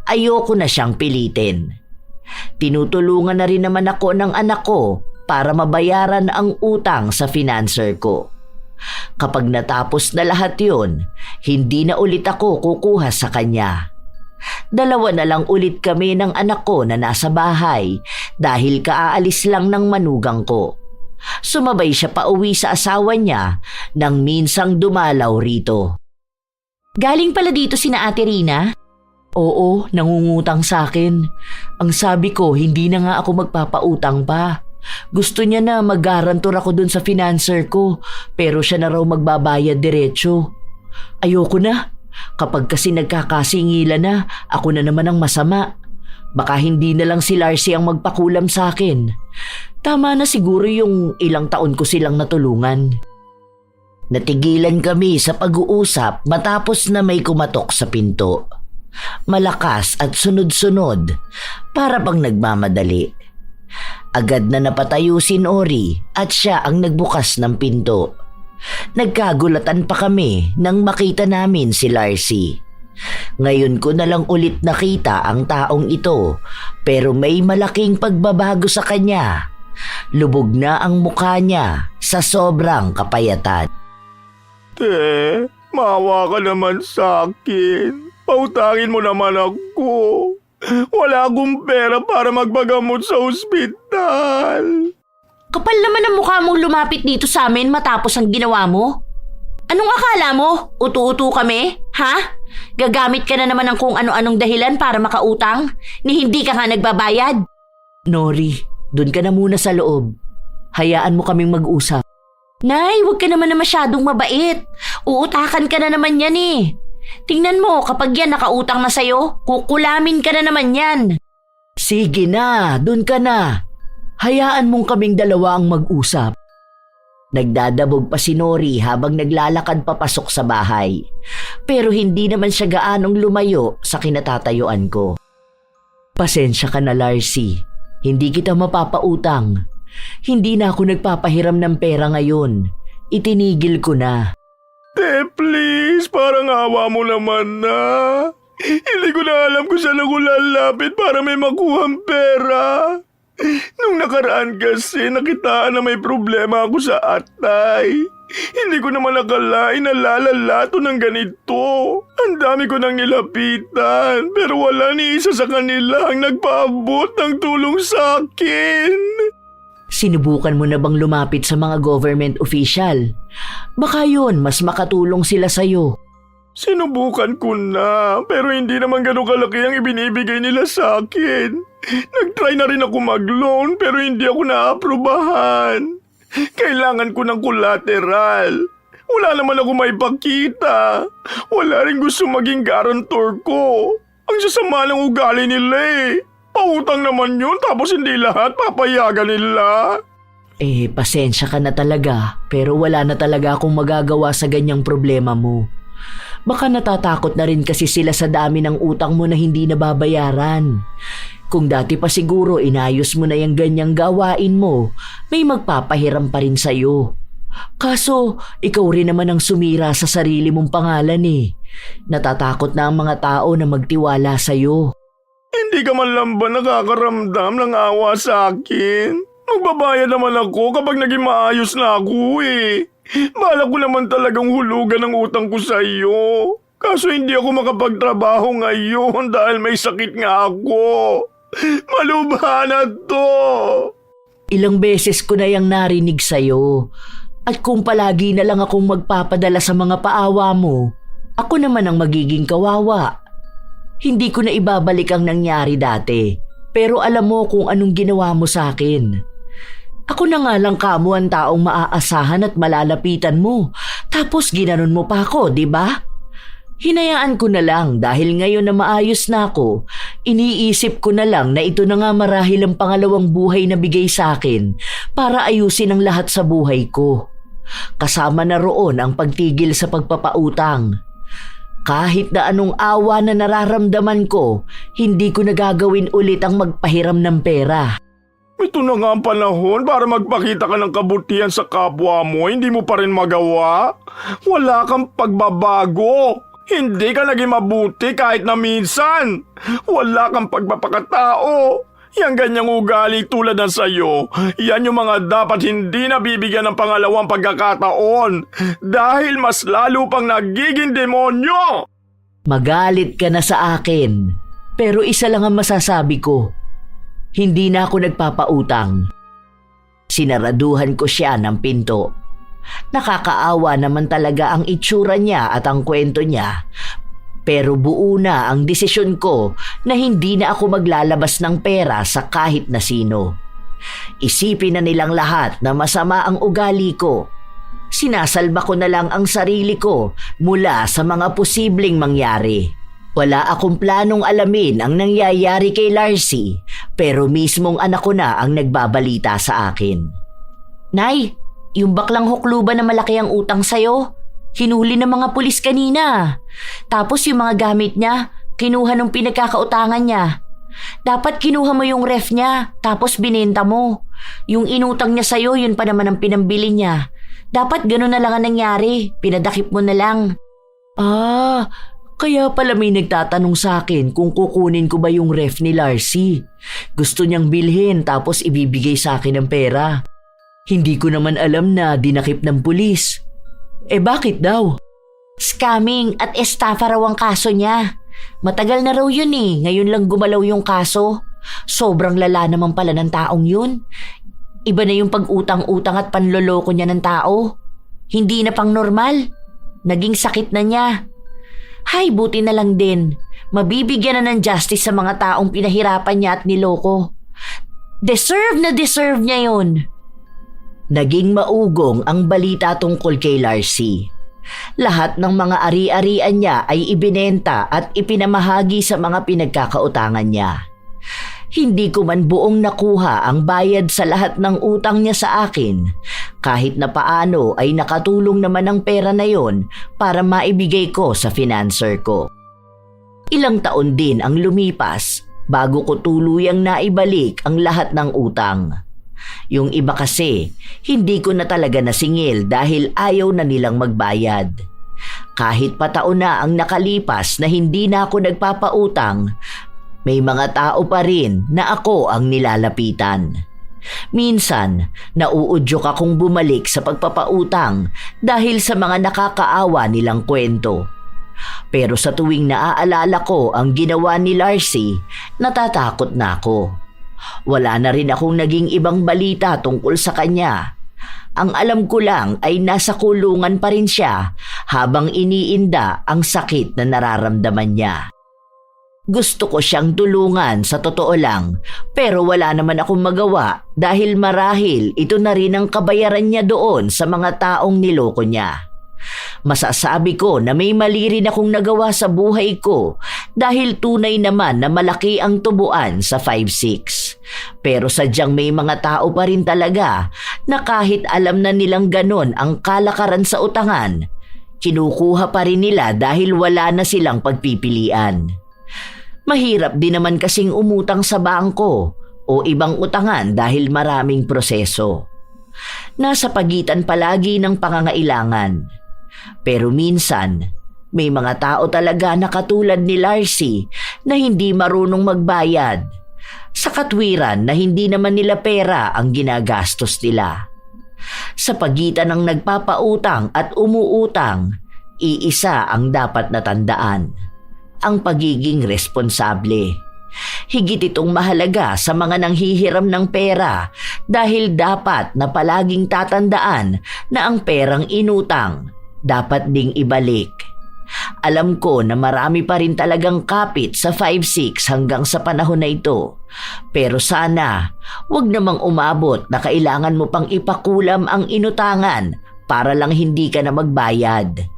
Ayoko na siyang pilitin. Tinutulungan na rin naman ako ng anak ko para mabayaran ang utang sa financer ko. Kapag natapos na lahat yun, hindi na ulit ako kukuha sa kanya. 2 na lang ulit kami ng anak ko na nasa bahay dahil kaaalis lang ng manugang ko. Sumabay siya pauwi sa asawa niya nang minsang dumalaw rito. Galing pala dito sina Ate Rina? Oo, nangungutang sa akin. Ang sabi ko, hindi na nga ako magpapautang pa. Gusto niya na mag-garantor ako dun sa financer ko, pero siya na raw magbabayad diretso. Ayoko na. Kapag kasi nagkakasingilan na, ako na naman ang masama. Baka hindi na lang si Larcy ang magpakulam sa akin. Tama na siguro yung ilang taon ko silang natulungan. Natigilan kami sa pag-uusap matapos na may kumatok sa pinto. Malakas at sunod-sunod, para bang nagmamadali. Agad na napatayo si Nori at siya ang nagbukas ng pinto. Nagkagulatan pa kami nang makita namin si Larcy. Ngayon ko na lang ulit nakita ang taong ito, pero may malaking pagbabago sa kanya. Lubog na ang mukha niya sa sobrang kapayatan. Te, maawa ka naman sa akin. Pautangin mo naman ako. Wala akong pera para magpagamot sa ospital. Kapal naman ang mukha mong lumapit dito sa amin matapos ang ginawa mo. Anong akala mo? Utu-utu kami? Ha? Gagamit ka na naman ng kung ano-anong dahilan para makautang? Ni hindi ka nga nagbabayad? Nori, dun ka na muna sa loob. Hayaan mo kaming mag-usap. Nay, huwag ka naman na masyadong mabait. Uutakan ka na naman yan eh. Tingnan mo, kapag yan nakautang na sa'yo, kukulamin ka na naman yan. Sige na, dun ka na. Hayaan mong kaming dalawa ang mag-usap. Nagdadabog pa si Nori habang naglalakad papasok sa bahay. Pero hindi naman siya gaanong lumayo sa kinatatayuan ko. Pasensya ka na, Larcy. Hindi kita mapapautang. Hindi na ako nagpapahiram ng pera ngayon. Itinigil ko na. Te, please, parang awa mo naman na. Hindi ko na alam kung saan ako lalapit para may makuhang pera. Nung nakaraan kasi, nakitaan na may problema ako sa atay. Hindi ko naman nakalain na lalalato ng ganito. Ang dami ko nang nilapitan, pero wala ni isa sa kanila ang nagpaabot ng tulong sa akin. Sinubukan mo na bang lumapit sa mga government official? Baka yun, mas makatulong sila sa'yo. Sinubukan ko na, pero hindi naman ganun kalaki ang ibinibigay nila sa akin. Nag-try na rin ako mag-loan, pero hindi ako naaprubahan. Kailangan ko ng collateral. Wala naman ako maipakita. Wala rin gusto maging guarantor ko. Ang sasama ng ugali nila eh. Pautang naman yun, tapos hindi lahat papayagan nila. Pasensya ka na talaga, pero wala na talaga akong magagawa sa ganyang problema mo. Baka natatakot na rin kasi sila sa dami ng utang mo na hindi nababayaran. Kung dati pa siguro inayos mo na yung ganyang gawain mo, may magpapahiram pa rin sa'yo. Kaso, ikaw rin naman ang sumira sa sarili mong pangalan eh. Natatakot na ang mga tao na magtiwala sa'yo. Hindi ka man lang ba nakakaramdam ng awa sa akin? Magbabayad naman ako kapag naging maayos na ako eh. Balak ko naman talagang hulugan ang utang ko sa iyo. Kaso hindi ako makapagtrabaho ngayon dahil may sakit nga ako. Malubha na to. Ilang beses ko na yang narinig sa'yo. At kung palagi na lang akong magpapadala sa mga paawa mo, ako naman ang magiging kawawa. Hindi ko na ibabalik ang nangyari dati, pero alam mo kung anong ginawa mo sa akin. Ako na nga lang kamo ang taong maaasahan at malalapitan mo, tapos ginanon mo pa ako, di ba? Hinayaan ko na lang dahil ngayon na maayos na ako, iniisip ko na lang na ito na nga marahil ang pangalawang buhay na bigay sa akin para ayusin ang lahat sa buhay ko. Kasama na roon ang pagtigil sa pagpapautang. Kahit na anong awa na nararamdaman ko, hindi ko nagagawin ulit ang magpahiram ng pera. Ito na nga ang panahon para magpakita ka ng kabutihan sa kapwa mo, hindi mo pa rin magawa? Wala kang pagbabago. Hindi ka naging mabuti kahit na minsan. Wala kang pagpapakatao. Yang ganyang ugali tulad ng sayo, yan yung mga dapat hindi nabibigyan ng pangalawang pagkakataon dahil mas lalo pang nagiging demonyo. Magalit ka na sa akin, pero isa lang ang masasabi ko. Hindi na ako nagpapautang. Sinaraduhan ko siya ng pinto. Nakakaawa naman talaga ang itsura niya at ang kwento niya. Pero buo na ang desisyon ko na hindi na ako maglalabas ng pera sa kahit na sino. Isipin na nilang lahat na masama ang ugali ko. Sinasalba ko na lang ang sarili ko mula sa mga posibleng mangyari. Wala akong planong alamin ang nangyayari kay Larcy, pero mismong anak ko na ang nagbabalita sa akin. Nay, yung baklang hukluban na malaki ang utang sa'yo, hinuli ng mga pulis kanina. Tapos yung mga gamit niya, kinuha nung pinagkakautangan niya. Dapat kinuha mo yung ref niya, tapos binenta mo. Yung inutang niya sa'yo, yun pa naman ang pinambili niya. Dapat ganun na lang ang nangyari, pinadakip mo na lang. Kaya pala may nagtatanong sa akin kung kukunin ko ba yung ref ni Larcy. Gusto niyang bilhin tapos ibibigay sa akin ng pera. Hindi ko naman alam na dinakip ng pulis. Bakit daw? Scamming at estafa raw ang kaso niya. Matagal na raw yun eh, ngayon lang gumalaw yung kaso. Sobrang lala naman pala ng taong yun. Iba na yung pag-utang-utang at panloloko niya ng tao. Hindi na pang normal. Naging sakit na niya. Hay, buti na lang din. Mabibigyan na ng justice sa mga taong pinahirapan niya at niloko. Deserve na deserve niya yun. Naging maugong ang balita tungkol kay Larcy. Lahat ng mga ari-arian niya ay ibinenta at ipinamahagi sa mga pinagkakautangan niya. Hindi ko man buong nakuha ang bayad sa lahat ng utang niya sa akin. Kahit na paano ay nakatulong naman ang pera na yon para maibigay ko sa financer ko. Ilang taon din ang lumipas bago ko tuluyang naibalik ang lahat ng utang. Yung iba kasi, hindi ko na talaga nasingil dahil ayaw na nilang magbayad. Kahit pataon na ang nakalipas na hindi na ako nagpapautang, may mga tao pa rin na ako ang nilalapitan. Minsan, nauudyok akong bumalik sa pagpapautang dahil sa mga nakakaawa nilang kwento. Pero sa tuwing naaalala ko ang ginawa ni Larcy, natatakot na ako. Wala na rin akong naging ibang balita tungkol sa kanya. Ang alam ko lang ay nasa kulungan pa rin siya habang iniinda ang sakit na nararamdaman niya. Gusto ko siyang tulungan sa totoo lang, pero wala naman akong magawa dahil marahil ito na rin ang kabayaran niya doon sa mga taong niloko niya. Masasabi ko na may mali rin akong nagawa sa buhay ko dahil tunay naman na malaki ang tubuan sa 5'6". Pero sadyang may mga tao pa rin talaga na kahit alam na nilang ganon ang kalakaran sa utangan, kinukuha pa rin nila dahil wala na silang pagpipilian. Mahirap din naman kasing umutang sa bangko o ibang utangan dahil maraming proseso. Nasa pagitan palagi ng pangangailangan. Pero minsan, may mga tao talaga na katulad ni Larcy na hindi marunong magbayad. Sa katwiran na hindi naman nila pera ang ginagastos nila. Sa pagitan ng nagpapautang at umuutang, iisa ang dapat natandaan, ang pagiging responsable. Higit itong mahalaga sa mga nanghihiram ng pera dahil dapat na palaging tatandaan na ang perang inutang dapat ding ibalik. Alam ko na marami pa rin talagang kapit sa 5-6 hanggang sa panahon na ito. Pero sana, wag namang umabot na kailangan mo pang ipakulam ang inutangan para lang hindi ka na magbayad.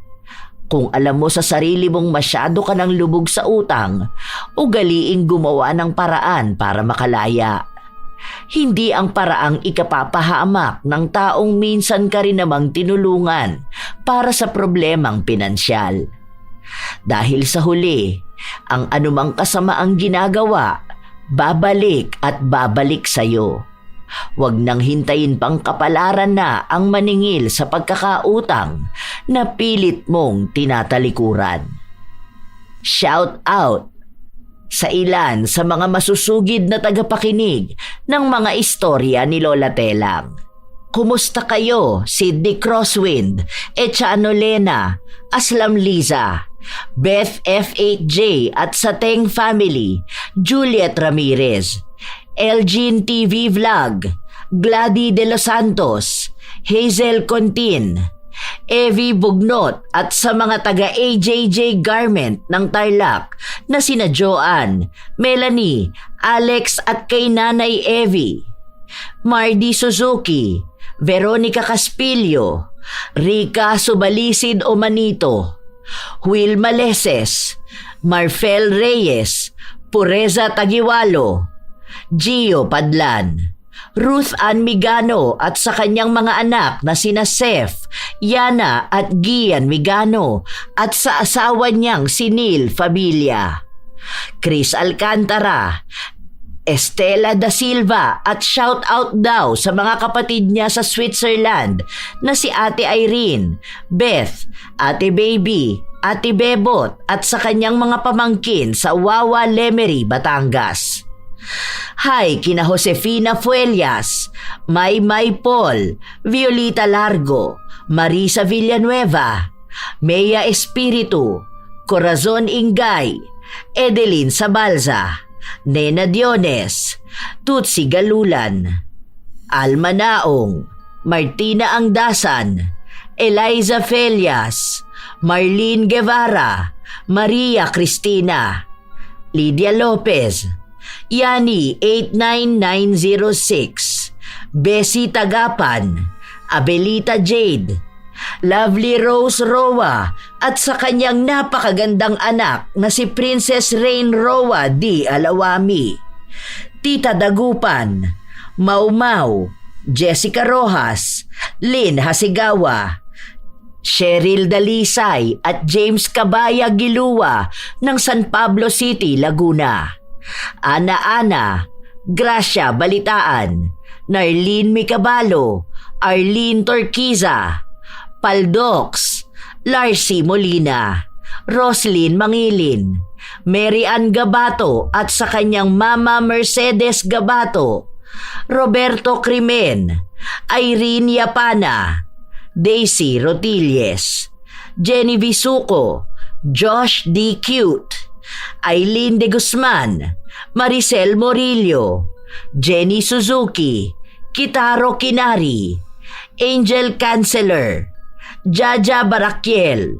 Kung alam mo sa sarili mong masyado ka ng lubog sa utang, ugaliing gumawa ng paraan para makalaya. Hindi ang paraang ikapapahamak ng taong minsan ka rin namang tinulungan para sa problemang pinansyal. Dahil sa huli, ang anumang kasamaang ginagawa, babalik at babalik sa'yo. Huwag nang hintayin pang kapalaran na ang maningil sa pagkakautang na pilit mong tinatalikuran. Shout out sa ilan sa mga masusugid na tagapakinig ng mga istorya ni Lola Telang. Kumusta kayo, Sidney Crosswind, Echano Lena, Aslam Liza, Beth F8J at Sateng Family, Juliet Ramirez, Elgin TV Vlog, Gladys de los Santos, Hazel Contin, Evie Bugnot at sa mga taga AJJ Garment ng Tarlac na sina Joanne, Melanie, Alex at kay Nanay Evie, Mardy Suzuki, Veronica Caspillo, Rica Subalisid Omanito, Will Maleses, Marfel Reyes, Pureza Tagiwalo, Gio Padlan, Ruth Ann Migano at sa kanyang mga anak na sina Seth, Yana at Gian Migano at sa asawa niyang si Neil Fabilia, Chris Alcantara, Estela da Silva at shout out daw sa mga kapatid niya sa Switzerland na si Ate Irene, Beth, Ate Baby, Ate Bebot at sa kanyang mga pamangkin sa Wawa Lemery, Batangas. Hi kina Josefina Fuelias, Maymay Paul, Violeta Largo, Marisa Villanueva, Mea Espiritu, Corazon Ingay, Edeline Sabalza, Nena Diones, Tutsi Galulan, Alma Naong, Martina Angdasan, Eliza Felias, Marlene Guevara, Maria Cristina, Lydia Lopez, Yani 89906, Bessie Tagapan, Abelita Jade, Lovely Rose Roa at sa kanyang napakagandang anak na si Princess Rain Roa D. Alawami, Tita Dagupan, Mau Mau, Jessica Rojas, Lynn Hasigawa, Cheryl Dalisay at James Cabaya Gilua ng San Pablo City, Laguna, Ana, Gracia Balitaan, Narlene Micabalo, Arlene Torquiza, Paldox, Larcy Molina, Roslyn Mangilin, Mary Ann Gabato at sa kanyang mama Mercedes Gabato, Roberto Crimen, Irene Yapana, Daisy Rotilles, Jenny Visuco, Josh D. Cute, Aileen De Guzman, Maricel Morillo, Jenny Suzuki, Kitaro Kinari, Angel Canceller, Jaja Barakiel,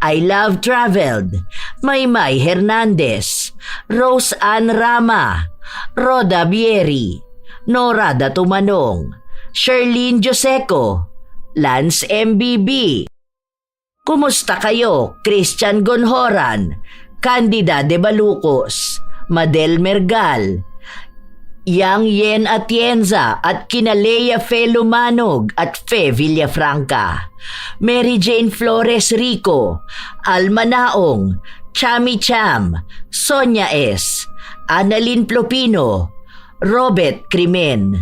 I Love Traveled, Maymay Hernandez, Rose Ann Rama, Roda Bieri, Nora Datumanong, Sherlyn Joseco, Lance MBB. Kumusta kayo, Christian Gonhoran, Candida de Balucos, Madel Mergal, Yang Yen Atienza at kina Lea Fe Lumanog at Fe Villafranca, Mary Jane Flores Rico, Alma Naong, Chami Cham, Sonia S., Annalyn Plopino, Robert Crimen,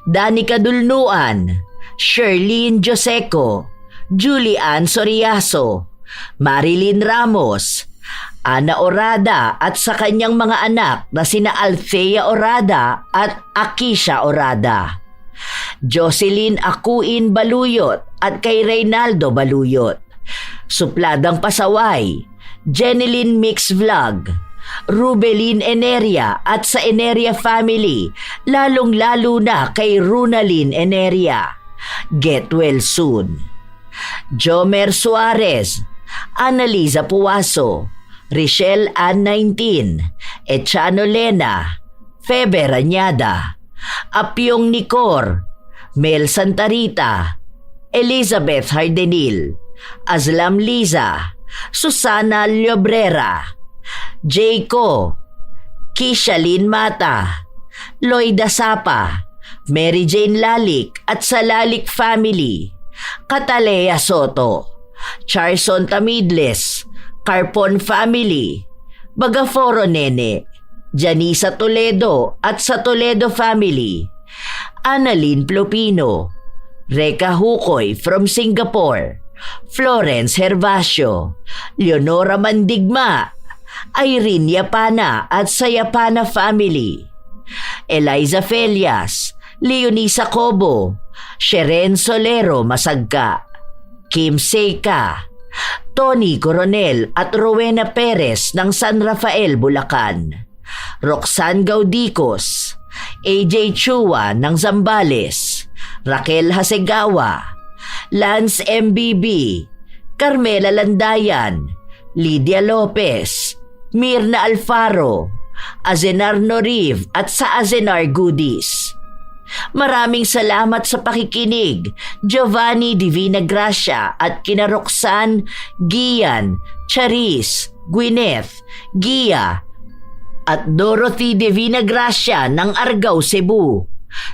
Danica Dulnuan, Sherlyn Joseco, Julian Soriaso, Marilyn Ramos, Ana Orada at sa kanyang mga anak na sina Althea Orada at Akisha Orada. Jocelyn Akuin Baluyot at kay Reynaldo Baluyot. Supladang pasaway, Jeneline Mix Vlog, Rubelin Eneria at sa Eneria family, lalong-lalo na kay Runalyn Eneria. Get well soon. Jomer Suarez, Annaliza Puwaso, Richelle Ann 19, Echano Lena, Febe Rañada, Apyong Nicor, Mel Santarita, Elizabeth Hardenil, Aslam Liza, Susana Llobrera, Jayco, Kishalin Mata, Loida Sapa, Mary Jane Lalik at sa Lalik family, Catalea Soto, Charson Tamidles, Carpon family, Bagaforo Nene, Janisa Toledo at sa Toledo family, Annalyn Plopino, Reka Hukoy from Singapore, Florence Hervasio, Leonora Mandigma, Irene Yapana at sa Yapana family, Eliza Felias, Leonisa Cobo, Sheren Solero Masagka, Kim Seika, Tony Coronel at Rowena Perez ng San Rafael, Bulacan, Roxanne Gaudicos, AJ Chua ng Zambales, Raquel Hasegawa, Lance MBB, Carmela Landayan, Lydia Lopez, Mirna Alfaro, Azenar Noriv at sa Azenar Goodies. Maraming salamat sa pakikinig, Giovanni Divina Gracia at kina Roxanne, Gian, Charis, Gwyneth, Gia at Dorothy Divina Gracia ng Argao, Cebu,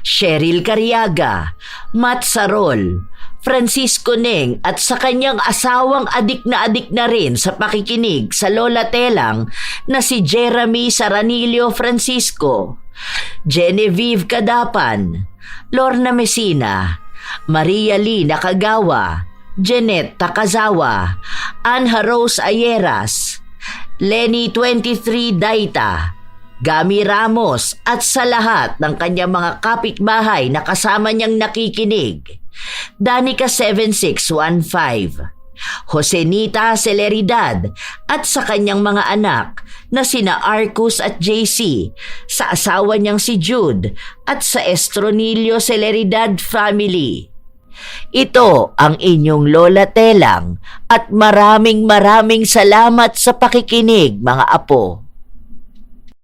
Cheryl Cariaga, Matt Sarol, Francisco Neng at sa kanyang asawang adik na rin sa pakikinig sa Lola Telang na si Jeremy Saranilio Francisco, Genevieve Kadapan, Lorna Messina, Maria Lee Nakagawa, Jeanette Takazawa, Anha Rose Ayeras, Lenny 23 Daita, Gami Ramos at sa lahat ng kanyang mga kapitbahay na kasama niyang nakikinig, Danica 7615, Josenita Celeridad at sa kanyang mga anak na sina Arcus at JC, sa asawa niyang si Jude at sa Estronilio Celeridad family. Ito ang inyong Lola Telang at maraming salamat sa pakikinig, mga apo.